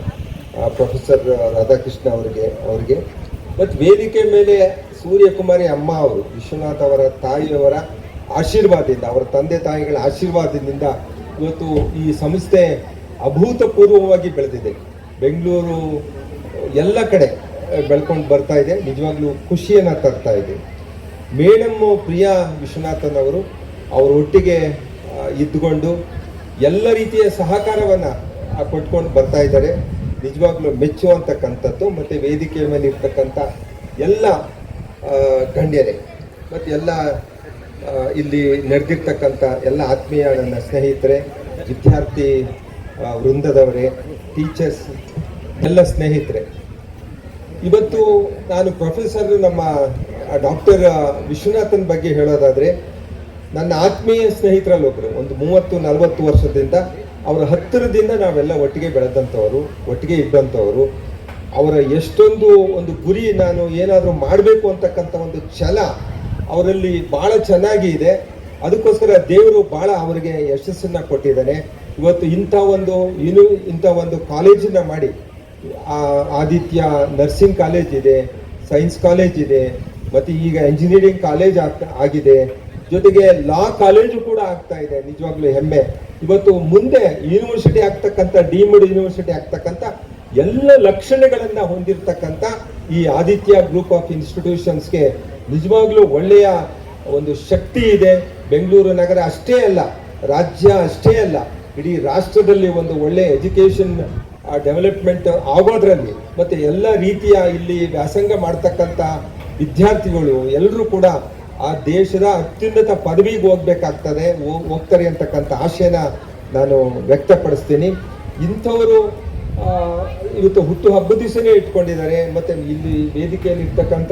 ಪ್ರೊಫೆಸರ್ ರಾಧಾಕೃಷ್ಣ ಅವರಿಗೆ. ಮತ್ತು ವೇದಿಕೆ ಮೇಲೆ ಸೂರ್ಯಕುಮಾರಿ ಅಮ್ಮ ಅವರು, ವಿಶ್ವನಾಥ್ ಅವರ ತಾಯಿಯವರ ಆಶೀರ್ವಾದದಿಂದ, ಅವರ ತಂದೆ ತಾಯಿಗಳ ಆಶೀರ್ವಾದದಿಂದ ಇವತ್ತು ಈ ಸಂಸ್ಥೆ ಅಭೂತಪೂರ್ವವಾಗಿ ಬೆಳೆದಿದೆ. ಬೆಂಗಳೂರು ಎಲ್ಲ ಕಡೆ ಬೆಳ್ಕೊಂಡು ಬರ್ತಾ ಇದೆ. ನಿಜವಾಗ್ಲೂ ಖುಷಿಯನ್ನು ತರ್ತಾ ಇದೆ. ಮೇಡಮ್ ಪ್ರಿಯಾ ವಿಶ್ವನಾಥನ್ ಅವರು ಅವರ ಒಟ್ಟಿಗೆ ಇದ್ದುಕೊಂಡು ಎಲ್ಲ ರೀತಿಯ ಸಹಕಾರವನ್ನು ಕೊಟ್ಕೊಂಡು ಬರ್ತಾ ಇದ್ದಾರೆ. ನಿಜವಾಗ್ಲೂ ಮೆಚ್ಚುವಂತಕ್ಕಂಥದ್ದು. ಮತ್ತು ವೇದಿಕೆಯ ಮೇಲೆ ಇರ್ತಕ್ಕಂಥ ಎಲ್ಲ ಗಣ್ಯರೇ ಮತ್ತು ಎಲ್ಲ ಇಲ್ಲಿ ನಡೆದಿರ್ತಕ್ಕಂಥ ಎಲ್ಲ ಆತ್ಮೀಯ ನನ್ನ ಸ್ನೇಹಿತರೆ, ವಿದ್ಯಾರ್ಥಿ ವೃಂದದವರೇ, ಟೀಚರ್ಸ್, ಎಲ್ಲ ಸ್ನೇಹಿತರೆ, ಇವತ್ತು ನಾನು ಪ್ರೊಫೆಸರ್ ನಮ್ಮ ಡಾಕ್ಟರ್ ವಿಶ್ವನಾಥನ್ ಬಗ್ಗೆ ಹೇಳೋದಾದರೆ, ನನ್ನ ಆತ್ಮೀಯ ಸ್ನೇಹಿತರಲ್ಲಿ ಒಬ್ಬರು. ಒಂದು 30-40 ವರ್ಷದಿಂದ ಅವರ ಹತ್ತಿರದಿಂದ ನಾವೆಲ್ಲ ಒಟ್ಟಿಗೆ ಬೆಳೆದಂಥವರು, ಒಟ್ಟಿಗೆ ಇದ್ದಂಥವರು. ಅವರ ಎಷ್ಟೊಂದು ಒಂದು ಗುರಿ, ನಾನು ಏನಾದರೂ ಮಾಡಬೇಕು ಅಂತಕ್ಕಂಥ ಒಂದು ಛಲ ಅವರಲ್ಲಿ ಭಾಳ ಚೆನ್ನಾಗಿ ಇದೆ. ಅದಕ್ಕೋಸ್ಕರ ದೇವರು ಭಾಳ ಅವರಿಗೆ ಯಶಸ್ಸನ್ನು ಕೊಟ್ಟಿದ್ದಾನೆ. ಇವತ್ತು ಇಂಥ ಒಂದು ಕಾಲೇಜನ್ನು ಮಾಡಿ, ಆದಿತ್ಯ ನರ್ಸಿಂಗ್ ಕಾಲೇಜ್ ಇದೆ, ಸೈನ್ಸ್ ಕಾಲೇಜ್ ಇದೆ, ಮತ್ತು ಈಗ ಎಂಜಿನಿಯರಿಂಗ್ ಕಾಲೇಜ್ ಆಗಿದೆ, ಜೊತೆಗೆ ಲಾ ಕಾಲೇಜು ಕೂಡ ಆಗ್ತಾ ಇದೆ. ನಿಜವಾಗ್ಲೂ ಹೆಮ್ಮೆ. ಇವತ್ತು ಮುಂದೆ ಯೂನಿವರ್ಸಿಟಿ ಆಗ್ತಕ್ಕಂಥ, ಡೀಮ್ಡ್ ಯೂನಿವರ್ಸಿಟಿ ಆಗ್ತಕ್ಕಂಥ ಎಲ್ಲ ಲಕ್ಷಣಗಳನ್ನು ಹೊಂದಿರತಕ್ಕಂಥ ಈ ಆದಿತ್ಯ ಗ್ರೂಪ್ ಆಫ್ ಇನ್ಸ್ಟಿಟ್ಯೂಷನ್ಸ್ಗೆ ನಿಜವಾಗ್ಲೂ ಒಳ್ಳೆಯ ಒಂದು ಶಕ್ತಿ ಇದೆ. ಬೆಂಗಳೂರು ನಗರ ಅಷ್ಟೇ ಅಲ್ಲ, ರಾಜ್ಯ ಅಷ್ಟೇ ಅಲ್ಲ, ಇಡೀ ರಾಷ್ಟ್ರದಲ್ಲಿ ಒಂದು ಒಳ್ಳೆಯ ಎಜುಕೇಷನ್ ಡೆವಲಪ್ಮೆಂಟ್ ಆಗೋದ್ರಲ್ಲಿ, ಮತ್ತು ಎಲ್ಲ ರೀತಿಯ ಇಲ್ಲಿ ವ್ಯಾಸಂಗ ಮಾಡ್ತಕ್ಕಂಥ ವಿದ್ಯಾರ್ಥಿಗಳು ಎಲ್ಲರೂ ಕೂಡ ಆ ದೇಶದ ಅತ್ಯುನ್ನತ ಪದವಿಗೆ ಹೋಗ್ತಾರೆ ಅಂತಕ್ಕಂಥ ಆಶಯನ ನಾನು ವ್ಯಕ್ತಪಡಿಸ್ತೀನಿ. ಇಂಥವರು ಇವತ್ತು ಹುಟ್ಟು ಹಬ್ಬದ ದಿವಸನೇ ಇಟ್ಕೊಂಡಿದ್ದಾರೆ. ಮತ್ತು ಇಲ್ಲಿ ವೇದಿಕೆಯಲ್ಲಿ ಇರ್ತಕ್ಕಂಥ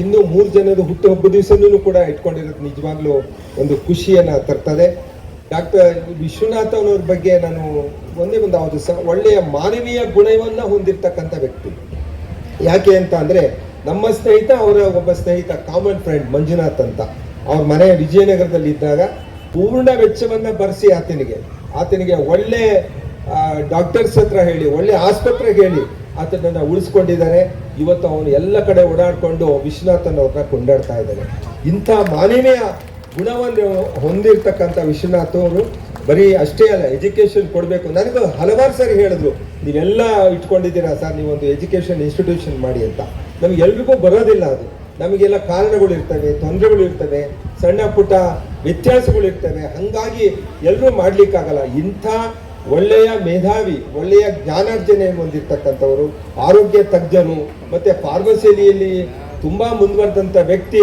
ಇನ್ನೂ 3 ಜನರು ಹುಟ್ಟು ಹಬ್ಬದ ದಿವಸನೂ ಕೂಡ ಇಟ್ಕೊಂಡಿರೋದು ನಿಜವಾಗ್ಲೂ ಒಂದು ಖುಷಿಯನ್ನು ತರ್ತದೆ. ಡಾಕ್ಟರ್ ವಿಶ್ವನಾಥನವ್ರ ಬಗ್ಗೆ ನಾನು ಒಂದೇ ಒಂದು ಒಳ್ಳೆಯ ಮಾನವೀಯ ಗುಣವನ್ನು ಹೊಂದಿರತಕ್ಕಂಥ ವ್ಯಕ್ತಿ. ಯಾಕೆ ಅಂತ ಅಂದರೆ, ನಮ್ಮ ಸ್ನೇಹಿತ, ಅವರ ಒಬ್ಬ ಸ್ನೇಹಿತ, ಕಾಮನ್ ಫ್ರೆಂಡ್ ಮಂಜುನಾಥ್ ಅಂತ, ಅವ್ರ ಮನೆ ವಿಜಯನಗರದಲ್ಲಿ ಇದ್ದಾಗ ಪೂರ್ಣ ವೆಚ್ಚವನ್ನು ಭರಿಸಿ ಆತನಿಗೆ ಒಳ್ಳೆ ಡಾಕ್ಟರ್ಸ್ ಹತ್ರ ಹೇಳಿ, ಒಳ್ಳೆ ಆಸ್ಪತ್ರೆಗೆ ಹೇಳಿ ಆತನನ್ನು ಉಳಿಸ್ಕೊಂಡಿದ್ದಾರೆ. ಇವತ್ತು ಅವನು ಎಲ್ಲ ಕಡೆ ಓಡಾಡಿಕೊಂಡು ವಿಶ್ವನಾಥನ್ ಅವ್ರನ್ನ ಕೊಂಡಾಡ್ತಾ ಇದ್ದಾನೆ. ಇಂಥ ಮಾನವೀಯ ಗುಣವನ್ನು ಹೊಂದಿರತಕ್ಕಂಥ ವಿಶ್ವನಾಥ್ ಅವರು ಬರೀ ಅಷ್ಟೇ ಅಲ್ಲ, ಎಜುಕೇಷನ್ ಕೊಡಬೇಕು. ನನಗೂ ಹಲವಾರು ಸಾರಿ ಹೇಳಿದ್ರು, ನೀವೆಲ್ಲ ಇಟ್ಕೊಂಡಿದ್ದೀರಾ ಸರ್, ನೀವೊಂದು ಎಜುಕೇಷನ್ ಇನ್ಸ್ಟಿಟ್ಯೂಷನ್ ಮಾಡಿ ಅಂತ. ನಮಗೆಲ್ರಿಗೂ ಬರೋದಿಲ್ಲ ಅದು. ನಮಗೆಲ್ಲ ಕಾರಣಗಳು ಇರ್ತವೆ, ತೊಂದರೆಗಳು ಇರ್ತವೆ, ಸಣ್ಣ ಪುಟ್ಟ ವ್ಯತ್ಯಾಸಗಳು ಇರ್ತವೆ. ಹಾಗಾಗಿ ಎಲ್ಲರೂ ಮಾಡಲಿಕ್ಕಾಗಲ್ಲ. ಇಂಥ ಒಳ್ಳೆಯ ಮೇಧಾವಿ, ಒಳ್ಳೆಯ ಜ್ಞಾನಾರ್ಜನೆಯನ್ನು ಹೊಂದಿರತಕ್ಕಂಥವರು, ಆರೋಗ್ಯ ತಜ್ಞರು, ಮತ್ತು ಫಾರ್ಮಸಿಯಲ್ಲಿ ತುಂಬ ಮುಂದುವರೆದಂಥ ವ್ಯಕ್ತಿ,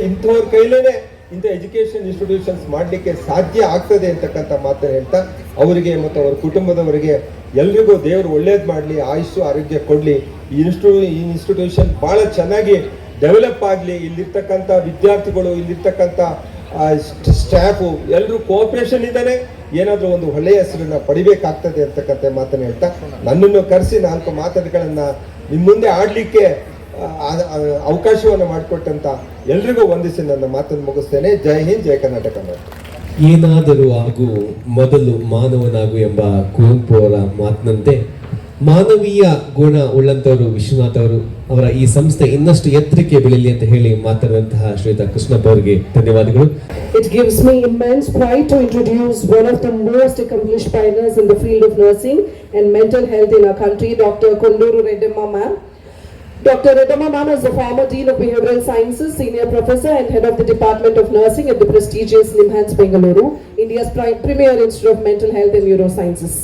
ಇಂಥವ್ರ ಕೈಲೇ ಇಂಥ ಎಜುಕೇಷನ್ ಇನ್ಸ್ಟಿಟ್ಯೂಷನ್ಸ್ ಮಾಡಲಿಕ್ಕೆ ಸಾಧ್ಯ ಆಗ್ತದೆ ಅಂತಕ್ಕಂಥ ಮಾತನ್ನು ಹೇಳ್ತಾ ಅವರಿಗೆ ಮತ್ತು ಅವರ ಕುಟುಂಬದವರಿಗೆ ಎಲ್ರಿಗೂ ದೇವರು ಒಳ್ಳೇದು ಮಾಡಲಿ, ಆಯುಸ್ಸು ಆರೋಗ್ಯ ಕೊಡಲಿ. ಈ ಇನ್ಸ್ಟಿಟ್ಯೂಷನ್ ಭಾಳ ಚೆನ್ನಾಗಿ ಡೆವಲಪ್ ಆಗಲಿ. ಇಲ್ಲಿರ್ತಕ್ಕಂಥ ವಿದ್ಯಾರ್ಥಿಗಳು, ಇಲ್ಲಿರ್ತಕ್ಕಂಥ ಸ್ಟಾಫು ಎಲ್ಲರೂ ಕೋಆಪರೇಷನ್ ಇದ್ದಾರೆ, ಏನಾದರೂ ಒಂದು ಒಳ್ಳೆಯ ಹೆಸರನ್ನ ಪಡಿಬೇಕಾಗ್ತದೆ ಅಂತಕ್ಕಂಥ ಮಾತನ್ನು ಹೇಳ್ತಾ ನನ್ನನ್ನು ಕರೆಸಿ 4 ಮಾತುಗಳನ್ನು ನಿಮ್ಮ ಮುಂದೆ ಆಡಲಿಕ್ಕೆ ಅವಕಾಶವನ್ನು ಮಾಡಿಕೊಟ್ಟಂತ ಎಲ್ರಿಗೂ ವಂದಿಸಿ ನನ್ನ ಮಾತನ್ನು ಮುಗಿಸ್ತೇನೆ. ಜೈ ಹಿಂದ್, ಜೈ ಕರ್ನಾಟಕ. ಏನಾದರೂ ಆಗು ಮೊದಲು ಮಾನವನಾಗು ಎಂಬ ಕುವೆಂಪು ಅವರ ಮಾತಿನಂತೆ ಮಾನವೀಯ ಗುಣ ಉಳ್ಳಂತವರು ವಿಶ್ವನಾಥ್ ಅವರು ಅವರ ಈ ಸಂಸ್ಥೆ ಇನ್ನಷ್ಟು ಎತ್ತರಕ್ಕೆ ಬೆಳೀಲಿ ಅಂತ ಹೇಳಿ ಮಾತಾಡಿದಂತಹ ಶ್ರೀಯುತ ಕೃಷ್ಣಪ್ಪ ಅವರಿಗೆ ಧನ್ಯವಾದಗಳು. It gives me immense pride to introduce one of the most accomplished pioneers in the field of nursing and mental health in our country, Dr. Konduru Reddamma ma'am. Dr. Reddamma ma'am is the former Dean of Behavioral Sciences, Senior Professor and Head of the Department of Nursing at the prestigious NIMHANS Bengaluru, India's premier Institute of Mental Health and Neurosciences.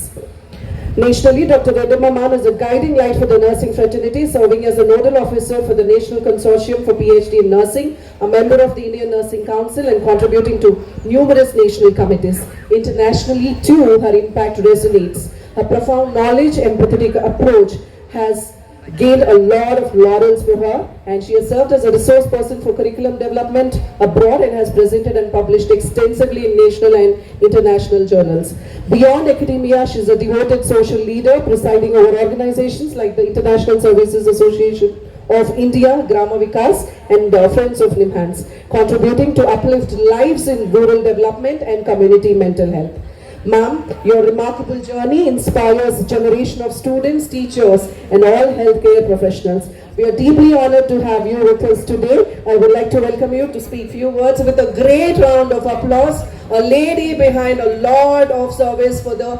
Nationally, Dr. Aditya ma'am is a guiding light for the nursing fraternity, serving as a nodal officer for the National Consortium for PhD in Nursing, a member of the Indian Nursing Council and contributing to numerous national committees. Internationally too, her impact resonates. Her profound knowledge, empathetic approach has gained a lot of laurels for her, and she has served as a resource person for curriculum development abroad and has presented and published extensively in national and international journals. Beyond academia, she is a devoted social leader, presiding over organizations like the International Services Association of India, Grama Vikas, and Friends of NIMHANS, contributing to uplift lives in rural development and community mental health. Ma'am, your remarkable journey inspires a generation of students, teachers, and all healthcare professionals. We are deeply honored to have you with us today. I would like to welcome you to speak few words with a great round of applause. A lady behind a lot of service for the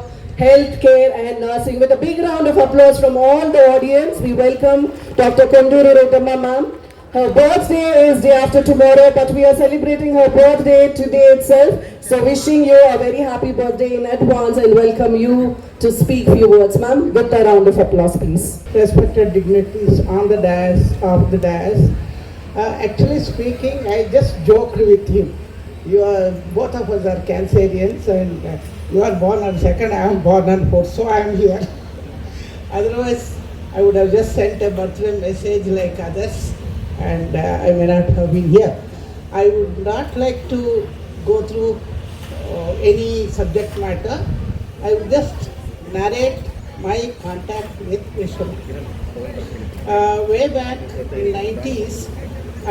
healthcare and nursing. With a big round of applause from all the audience, we welcome Dr. Konduru Reddamma ma'am. Her birthday is day after tomorrow, but we are celebrating her birthday today itself. So wishing you a very happy birthday in advance and welcome you to speak few words, ma'am. With a round of applause, please. Respected dignitaries on the dais, of the dais. Actually speaking, I just joked with him. Both of us are Cancerians, and you are born on 2nd, I am born on 4th, so I am here. Otherwise, I would have just sent a birthday message like others, and I may not have been here. I would not like to go through any subject matter. I will just narrate my contact with Vishwanath. Way back in 90s,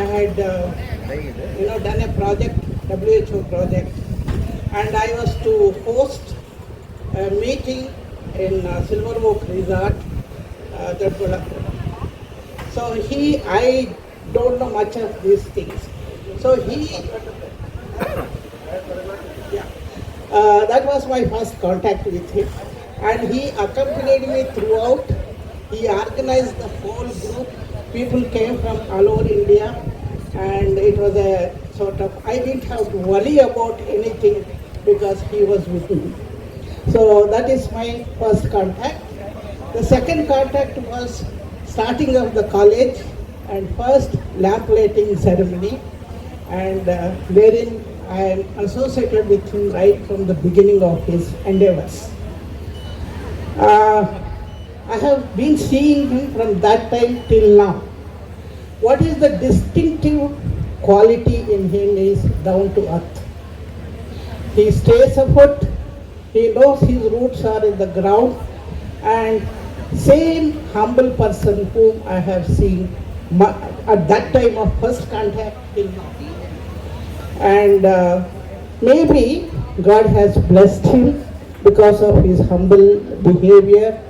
I had done a project, WHO project, and I was to host a meeting in Silver Oak Resort, Tirupula. So I don't know much of these things. So that was my first contact with him, and he accompanied me throughout. He organized the whole group. People came from all over India, and it was a sort of, I didn't have to worry about anything because he was with me. So that is my first contact. The second contact was starting of the college and first lamplighting ceremony, and wherein I am associated with him right from the beginning of his endeavors. I have been seeing him from that time till now. What is the distinctive quality in him is down to earth. He stays afoot, he knows his roots are in the ground, and same humble person whom I have seen at that time of first contact till now. And maybe God has blessed him because of his humble behavior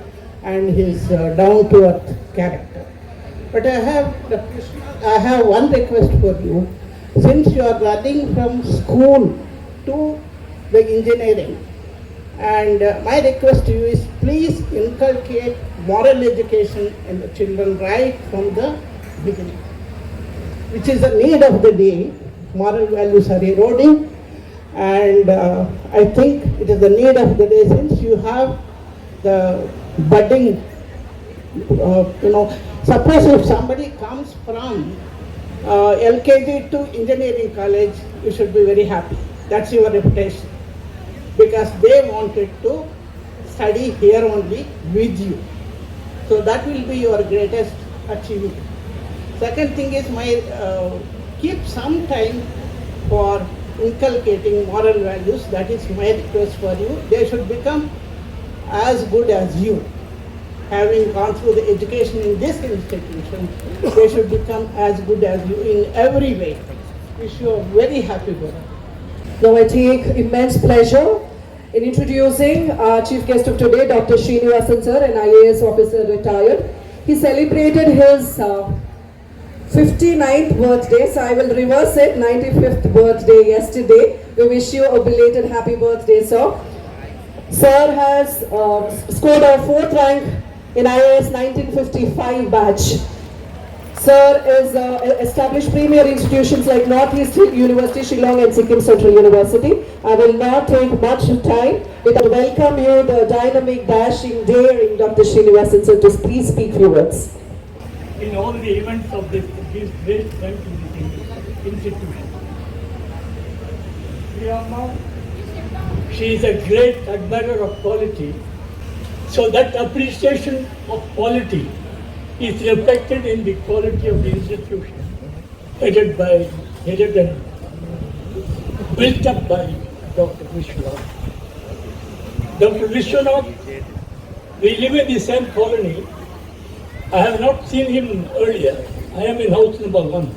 and his down-to-earth character. But I have one request for you. Since you are running from school to the engineering, and my request to you is please inculcate moral education in the children right from the beginning, which is the need of the day. Moral values are eroding, and I think it is the need of the day, since you have the budding, suppose if somebody comes from LKG to engineering college, you should be very happy. That's your reputation. because they wanted to study here only with you. So that will be your greatest achievement. Second thing is keep some time for inculcating moral values. That is my request for you. They should become as good as you. Having gone through the education in this institution, they should become as good as you in every way. Wish you a very happy birthday. Now I take immense pleasure in introducing our chief guest of today, Dr. Srinivasan sir, an IAS officer retired. He celebrated his 59th birthday, so I will reverse it, 95th birthday yesterday. We wish you a belated happy birthday, sir. Sir has scored a 4th rank in IAS 1955 batch. Sir is established premier institutions like Northeast University, Shillong and Sikkim Central University. I will not take much time but welcome you, the dynamic, dashing, daring Dr. Srinivasan sir, to please speak few words. In all the events of this great institution. Priyama, she is a great admirer of quality. So that appreciation of quality is reflected in the quality of the institution, headed and built up by Dr. Vishwanath. Dr. Vishwanath, we live in the same colony. I have not seen him earlier. I am in house number 1.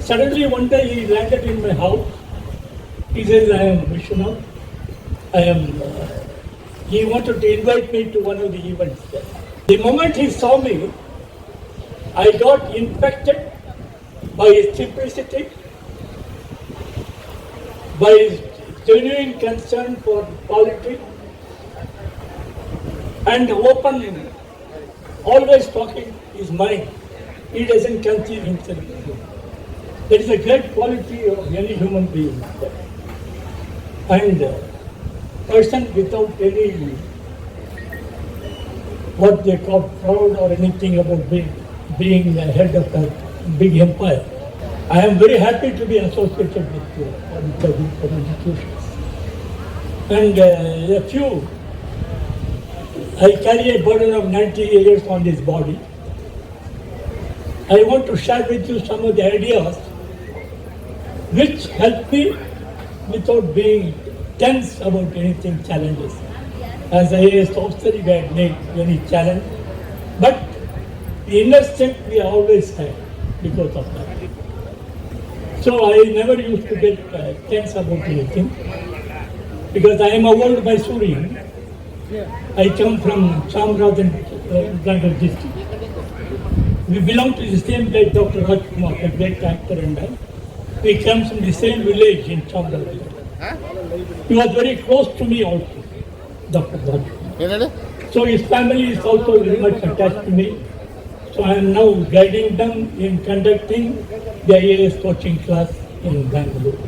Suddenly one day he landed in my house. He says, I am Vishwanath. He wanted to invite me to one of the events. The moment he saw me, I got infected by his simplicity, by his genuine concern for quality, and open, always talking his mind. He doesn't conceive himself. That is a great quality of any human being. And person without any, what they call proud or anything about being the head of a big empire. I am very happy to be associated with these institutions. And I carry a burden of 90 years on this body. I want to share with you some of the ideas which help me without being tense about anything challenges. As IAS officer, we had made any challenge, but the inner strength we always had because of that. So I never used to get tense about anything because I am a old Mysorean. I come from Chamrajan district. We belong to the same place, Dr. Rajkumar, a great actor, and I. We come from the same village in Chamrajan. He was very close to me also, Dr. Rajkumar. So his family is also very much attached to me. So I am now guiding them in conducting the IAS coaching class in Bengaluru.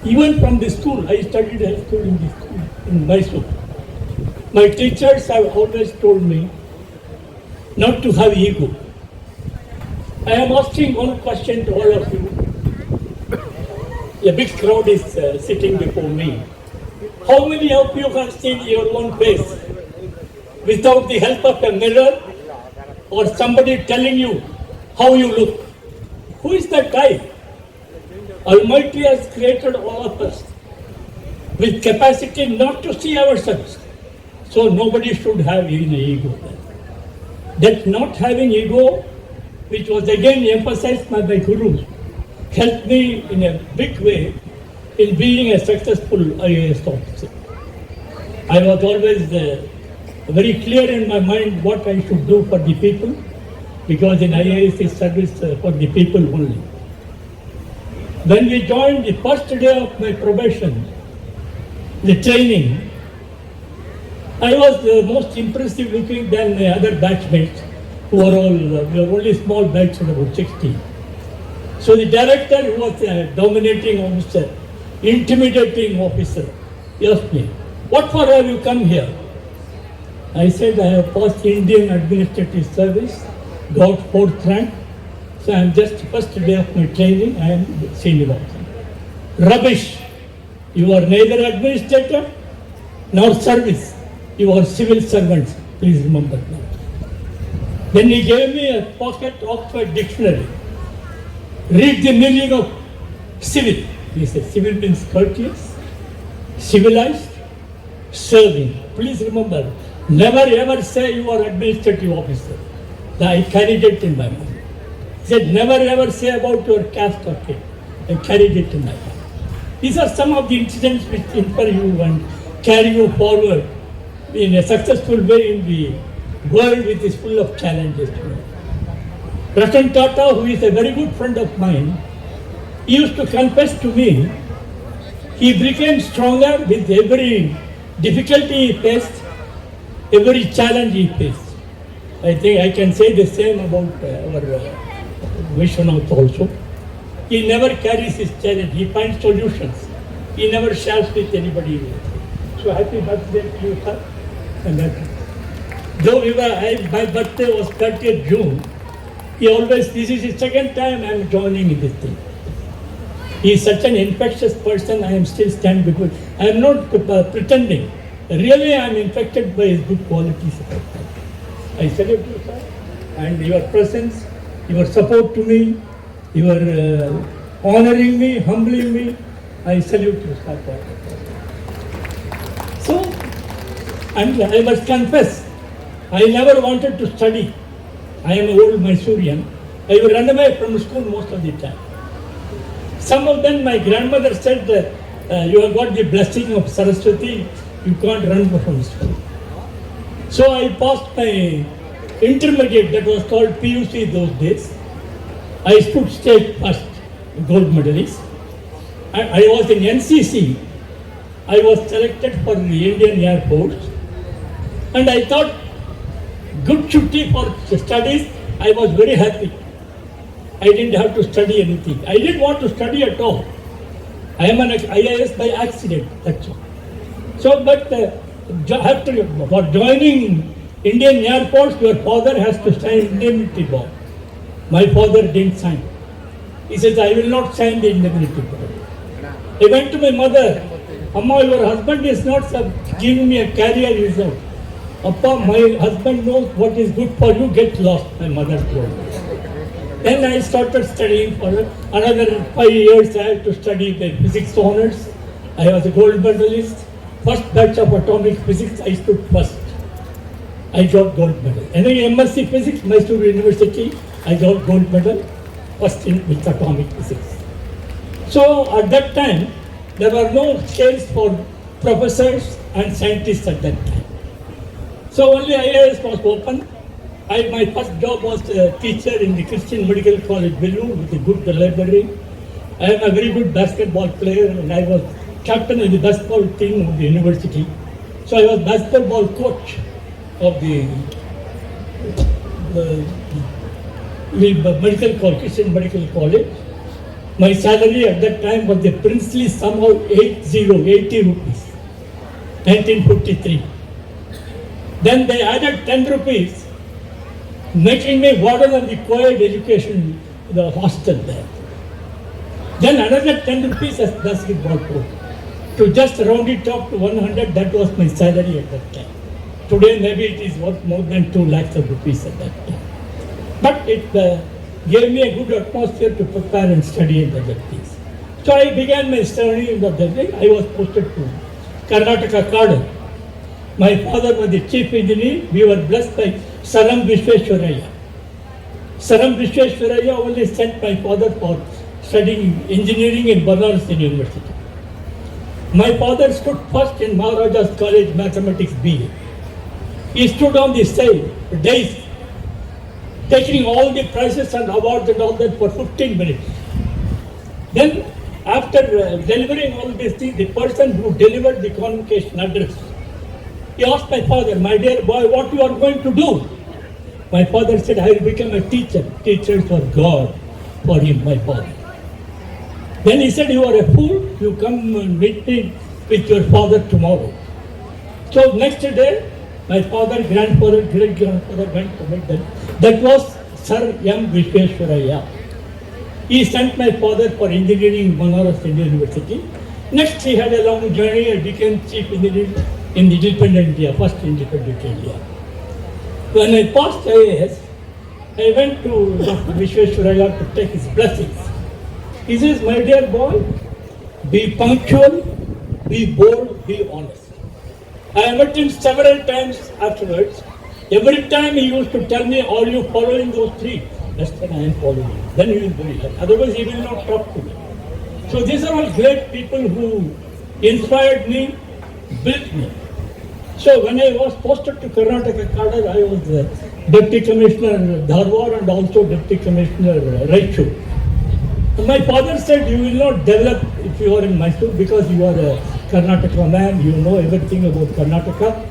Even from the school, I studied high school in the school in Mysore. My teachers have always told me not to have ego. I am asking one question to all of you. A big crowd is sitting before me. How many of you have seen your own face without the help of a mirror or somebody telling you how you look? Who is that guy? Almighty has created all of us with capacity not to see ourselves. So nobody should have any ego. That not having ego, which was again emphasized by my gurus, helped me in a big way in being a successful IAS officer. I was always very clear in my mind what I should do for the people, because in IAS is service for the people only. When we joined the first day of my probation, the training, I was most impressive looking than the other batchmates who were all, we were only small batch of about 60. So the director, who was a dominating officer, intimidating officer, he asked me, what for have you come here? I said, I have passed Indian Administrative Service, got 4th rank, so I am just first day of my training, I am senior officer. Rubbish. You are neither administrator nor service. You are civil servants. Please remember that. Then he gave me a pocket Oxford dictionary. Read the meaning of civil. He said civil means courteous, civilized, serving. Please remember, never ever say you are administrative officer. I carried it in my mind. He said never ever say about your caste or kid. I carried it in my mind. These are some of the incidents which inspire you and carry you forward in a successful way in the world which is full of challenges. Ratan Tata, who is a very good friend of mine, he used to confess to me, he became stronger with every difficulty he faced, every challenge he faced. I think I can say the same about our Vishwanath also. He never carries his challenge, he finds solutions. He never shares with anybody. So happy birthday to you, sir. And though my birthday was 30th June, he always, this is his second time I am joining in this thing. He is such an infectious person, I am still standing because I am not pretending. Really I am infected by his good qualities. I salute you, sir, and your presence, your support to me, your honoring me, humbling me. I salute you, sir. So, and I must confess, I never wanted to study. I am an old Mysorean. I would run away from school most of the time. Some of them, my grandmother said, you have got the blessing of Saraswati, you can't run from school. So I passed my intermediate, that was called PUC those days. I stood state first, gold medalist. I was in NCC. I was selected for the Indian Air Force. And I thought, good chutti for studies, I was very happy. I didn't have to study anything. I didn't want to study at all. I am an IAS by accident, that's all. So, but for joining Indian Air Force, your father has to sign indemnity bond. My father didn't sign. He says, I will not sign the indemnity bond. I went to my mother, Amma, your husband is not giving me a career result. Appa, my husband knows what is good for you, get lost, my mother told me. Then I started studying for another 5 years. I had to study the physics honors. I was a gold medalist. First batch of atomic physics, I stood first. I got gold medal. And then MSc physics, Mysore University, I got gold medal, first with atomic physics. So at that time, there were no scales for professors and scientists at that time. So only IAS was open. My first job was a teacher in the Christian Medical College, Bengaluru, with a good library. I am a very good basketball player and I was captain of the basketball team of the university. So I was basketball coach of the medical college, Christian Medical College. My salary at that time was the princely sum of 80 rupees, 1953. Then they added 10 rupees, making me warden of the co-ed education, the hostel there. Then another 10 rupees as basketball coach. To just round it up to 100, that was my salary at that time. Today maybe it is worth more than 2 lakhs of rupees at that time. But it gave me a good atmosphere to prepare and study in the things. So I began my study in the thing. I was posted to Karnataka cadre. My father was the chief engineer. We were blessed by Saram Vishweshwaraya. Saram Vishweshwaraya only sent my father for studying engineering in Banaras University. My father stood first in Maharaja's College Mathematics BA. He stood on the side, days, taking all the prizes and awards and all that for 15 minutes. Then, after delivering all these things, the person who delivered the convocation address, he asked my father, my dear boy, what you are going to do? My father said, I will become a teacher. Teachers were God for him, my father. Then he said, you are a fool, you come and meet me with your father tomorrow. So next day, my father, grandfather, great-grandfather went to meet them. That was Sir M. Vishweshwaraya. He sent my father for engineering in Bengaluru University. Next, he had a long journey and became chief engineer in the independent India, first independent India. When I passed IAS, I went to Dr. Vishweshwaraya to take his blessings. He says, my dear boy, be punctual, be bold, be honest. I met him several times afterwards. Every time he used to tell me, are you following those three? Yes, then I am following. Then he will be very happy. Otherwise, he will not talk to me. So these are all great people who inspired me, built me. So when I was posted to Karnataka cadre, I was Deputy Commissioner Dharwar and also Deputy Commissioner Raichur. My father said, you will not develop if you are in Mysore because you are a Karnataka man, you know everything about Karnataka.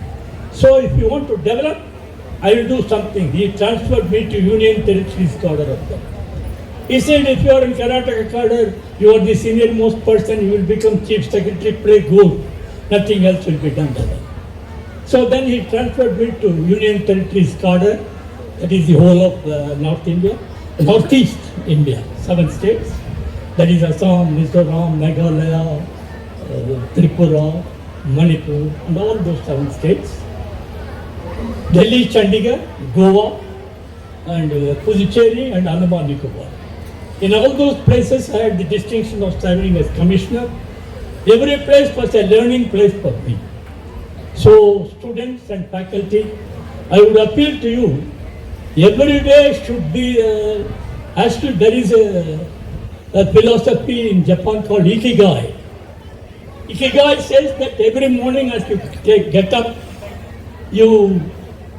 So if you want to develop, I will do something. He transferred me to Union Territories cadre of them. He said, if you are in Karnataka cadre, you are the senior most person, you will become Chief Secretary, play good. Nothing else will be done by them. So then he transferred me to Union Territories cadre, that is the whole of North India, Northeast India, 7 states. That is Assam, Mizoram, Meghalaya, Tripura, Manipur, and all those 7 states. Delhi, Chandigarh, Goa, and Puducherry and Andaman Nicobar. In all those places, I had the distinction of serving as commissioner. Every place was a learning place for me. So, students and faculty, I would appeal to you, every day should be, there is a philosophy in Japan called Ikigai. Ikigai says that every morning as you get up, you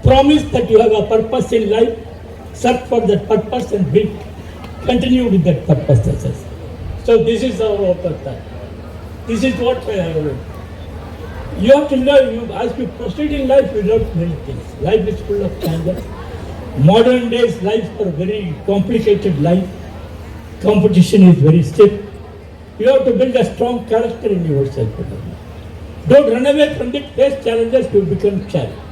promise that you have a purpose in life, search for that purpose and continue with that purpose. So this is our that. This is what you have to learn. As you proceed in life, you learn many things. Life is full of challenges. Modern days, life are very complicated life. Competition is very stiff. You have to build a strong character in yourself. Don't run away from it. Face challenges, you become challenged.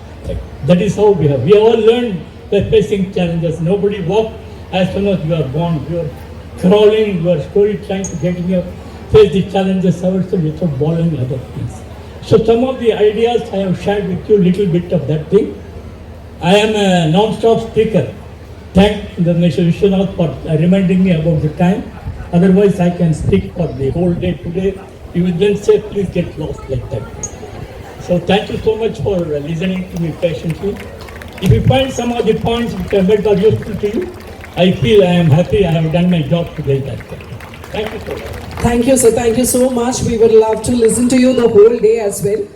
That is how we have all learned by facing challenges. Nobody walks as soon as you are born. You are crawling, you are slowly trying to get up, face the challenges also without bothering other things. So some of the ideas I have shared with you, little bit of that thing. I am a non-stop speaker. Thank the Mr. Vishwanath for reminding me about the time. Otherwise, I can speak for the whole day today. You will then say, please get lost like that. So thank you so much for listening to me patiently. If you find some of the points which I made are useful to you, I feel I am happy I have done my job today. Thank you so much. Thank you, sir. Thank you so much. We would love to listen to you the whole day as well.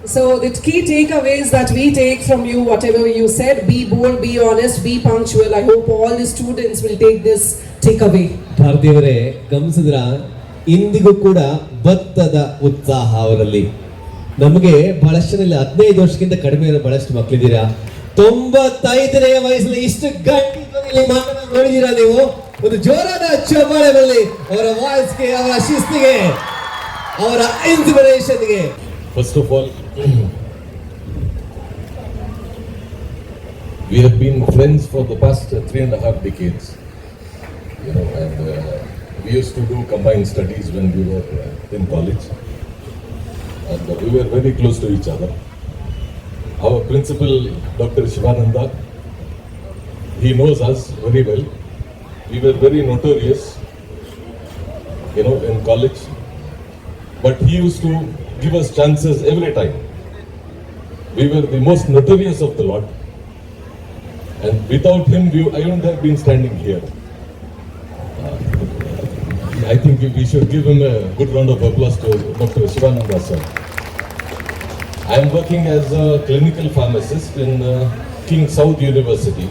So the key takeaways that we take from you, whatever you said, be bold, be honest, be punctual. I hope all the students will take this takeaway. ಭಾರತೀಯವರೇ ಗಮನಿಸಿದ್ರ ಇಂದಿಗೂ ಕೂಡ ಭತ್ತದ ಉತ್ಸಾಹ ಅವರಲ್ಲಿ. ನಮಗೆ ಬಹಳಷ್ಟು 15 ವರ್ಷಕ್ಕಿಂತ ಕಡಿಮೆ ಇರೋ ಬಹಳಷ್ಟು ಮಕ್ಕಳಿದ್ದೀರಾ. 95ನೇ ವಯಸ್ಸಲ್ಲಿ ಇಷ್ಟು ಗಟ್ಟಿ ಧ್ವನಿಯಲ್ಲಿ ಮಾತನ್ನ ನೋಡಿದ್ದೀರಾ ನೀವು. ಒಂದು ಜೋರಾದ ಚಪ್ಪಾಳೆ ಬರಲಿ ಅವರ ವಾಯ್ಸ್ಗೆ, ಅವರ ಶಿಸ್ತಿಗೆ, ಅವರ ಇನ್ಸ್ಪಿರೇಷನ್ಗೆ. First of all, we have been friends for the past 3.5 decades. You know, and we used to do combined studies when we were in college, and we were very close to each other. Our principal, Dr. Shivananda, he knows us very well. We were very notorious, you know, in college, but he used to give us chances every time. We were the most notorious of the lot, and without him, I wouldn't have been standing here. I think we should give him a good round of applause to Dr. Shivananda sir. I am working as a clinical pharmacist in King Saud University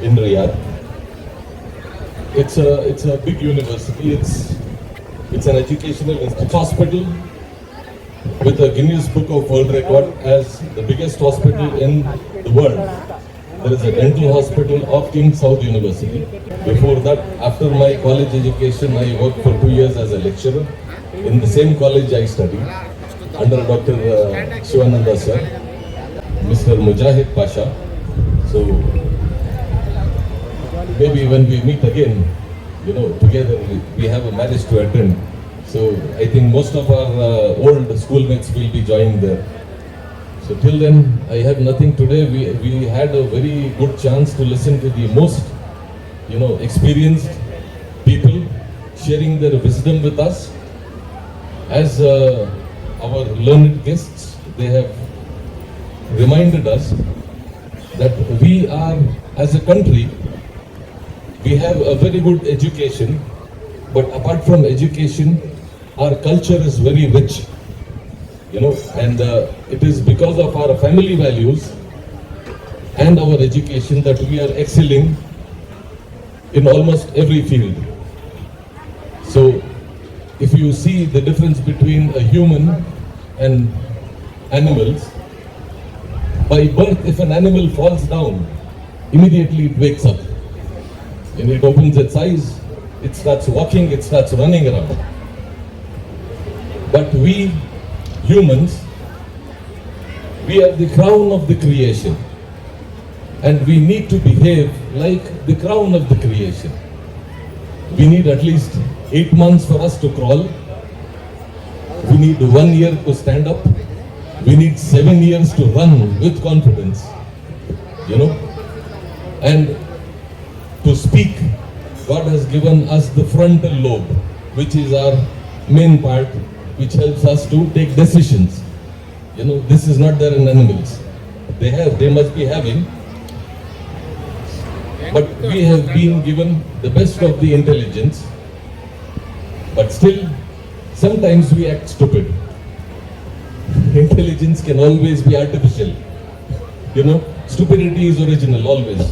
in Riyadh. It's a big university. It's an educational hospital with a Guinness Book of World Record as the biggest hospital in the world. There is a dental hospital of King Saud University. Before that, after my college education, I worked for 2 years as a lecturer. In the same college I studied under Dr. Shivananda sir, Mr. Mujahid Pasha. So maybe when we meet again, together we have a marriage to attend. So I think most of our old schoolmates will be joining there. So till then, I have nothing today. We had a very good chance to listen to the most, experienced people sharing their wisdom with us. As our learned guests, they have reminded us that we are, as a country, we have a very good education, but apart from education, our culture is very rich. And it is because of our family values and our education that we are excelling in almost every field. So, if you see the difference between a human and animals, by birth, if an animal falls down, immediately it wakes up. And it opens its eyes, it starts walking, it starts running around. But we humans, we are the crown of the creation, and we need to behave like the crown of the creation. We need at least 8 months for us to crawl. We need 1 year to stand up. We need 7 years to run with confidence, and to speak. God has given us the frontal lobe, which is our main part, which helps us to take decisions. This is not there in animals. They must be having, but we have been given the best of the intelligence, but still, sometimes we act stupid. Intelligence can always be artificial. Stupidity is original, always.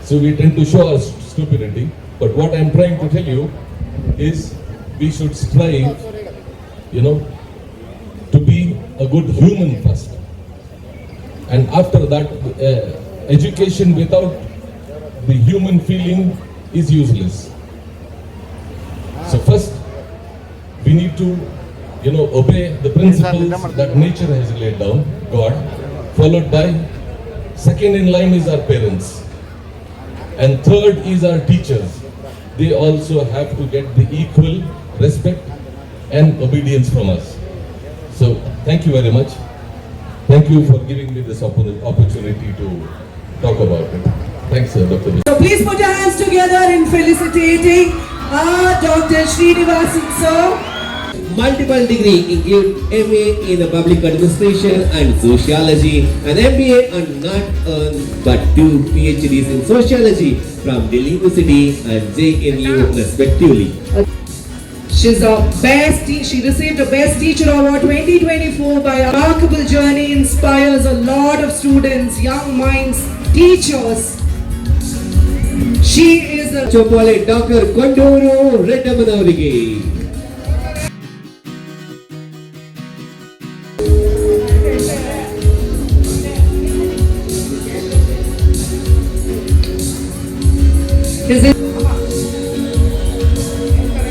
So we tend to show our stupidity, but what I'm trying to tell you is we should strive to be a good human first. And after that, education without the human feeling is useless. So first, we need to, obey the principles that nature has laid down, God, followed by, second in line is our parents. And third is our teachers. They also have to get the equal respect and obedience from us. So, thank you very much. Thank you for giving me this opportunity to talk about it. Thanks, Dr. So please put your hands together in felicitating Dr. Srinivasan sir. Multiple degree include MA in Public Administration and Sociology, an MBA and not but 2 PhDs in Sociology from Delhi University and JNU respectively. She received a Best Teacher Award 2024 by a remarkable journey, inspires a lot of students, young minds, teachers. She is a Chopale Dr. Konduru Reddamanavರಿಗೆ.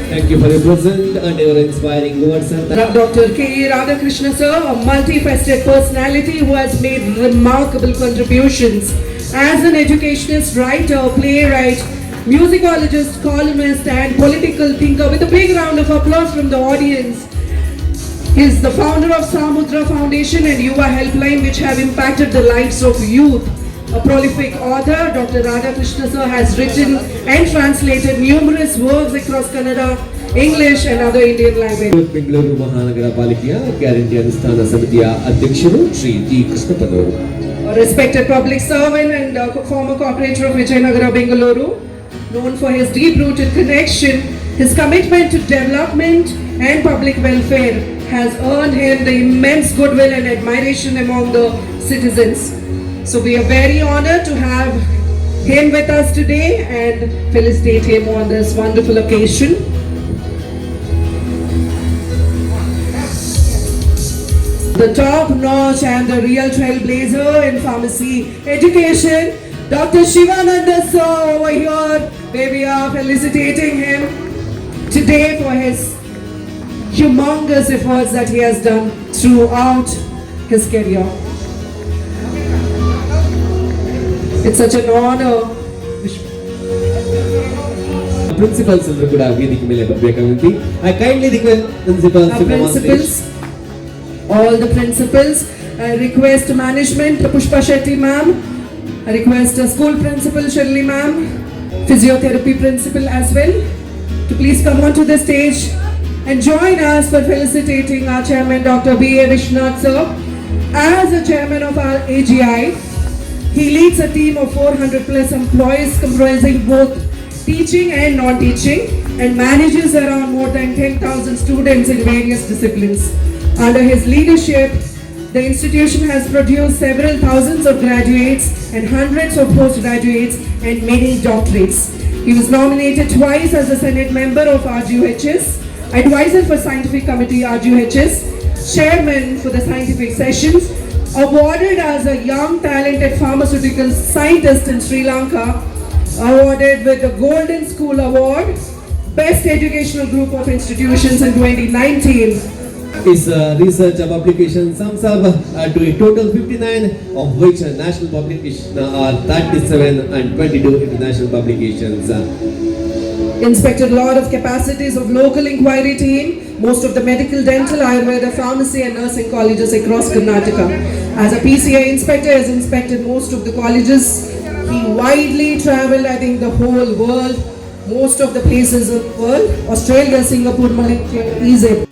Thank you for your present and your inspiring words. Dr. K. Radhakrishna sir, a multifaceted personality who has made remarkable contributions as an educationist, writer, playwright, musicologist, columnist and political thinker. With a big round of applause from the audience. He is the founder of Samudra Foundation and Yuva Helpline, which have impacted the lives of youth. A prolific author, Dr. Radhakrishna sir has written and translated numerous works across Kannada, English and other Indian languages. Bengaluru Mahanagara Paliಕೆಯ guarantee ಅನುಷ್ಠಾನ ಸಮಿತಿಯ ಅಧ್ಯಕ್ಷರು Shri G ಕೃಷ್ಣಪ್ಪನವರು. A respected public servant and former corporator of Vijayanagara, Bengaluru, known for his deep-rooted connection, his commitment to development and public welfare has earned him the immense goodwill and admiration among the citizens. So we are very honored to have him with us today and felicitate him on this wonderful occasion. The top-notch and the real trailblazer in pharmacy education, Dr. Shivananda sir over here, where we are felicitating him today for his humongous efforts that he has done throughout his career. It's such an honor. Principals ಎಲ್ಲರೂ ಕೂಡ ವೇದಿಕೆ ಮೇಲೆ ಬರಬೇಕಾಗಿ I kindly request principals Our principals, all the principals, I request management, Pushpa Shetty ma'am, I request school principal Shirley ma'am, physiotherapy principal as well, to please come onto the stage and join us for felicitating our chairman Dr. B.A. Vishnath sir. As a chairman of our AGI, he leads a team of 400 plus employees comprising both teaching and non-teaching and manages around more than 10,000 students in various disciplines. Under his leadership, the institution has produced several thousands of graduates and hundreds of postgraduates and many doctorates. He was nominated twice as a Senate member of RGUHS, advisor for Scientific Committee RGUHS, chairman for the scientific sessions, awarded as a young talented pharmaceutical scientist in Sri Lanka, awarded with the Golden School Award, Best Educational Group of Institutions in 2019. His research publications sums up to a total 59, of which national publications are 37 and 22 international publications. Inspected a lot of capacities of local inquiry team, most of the medical, dental, Ayurveda, pharmacy and nursing colleges across Karnataka. As a PCI inspector, has inspected most of the colleges. He widely travelled, I think, the whole world, most of the places of the world, Australia, Singapore, Malaysia, Egypt.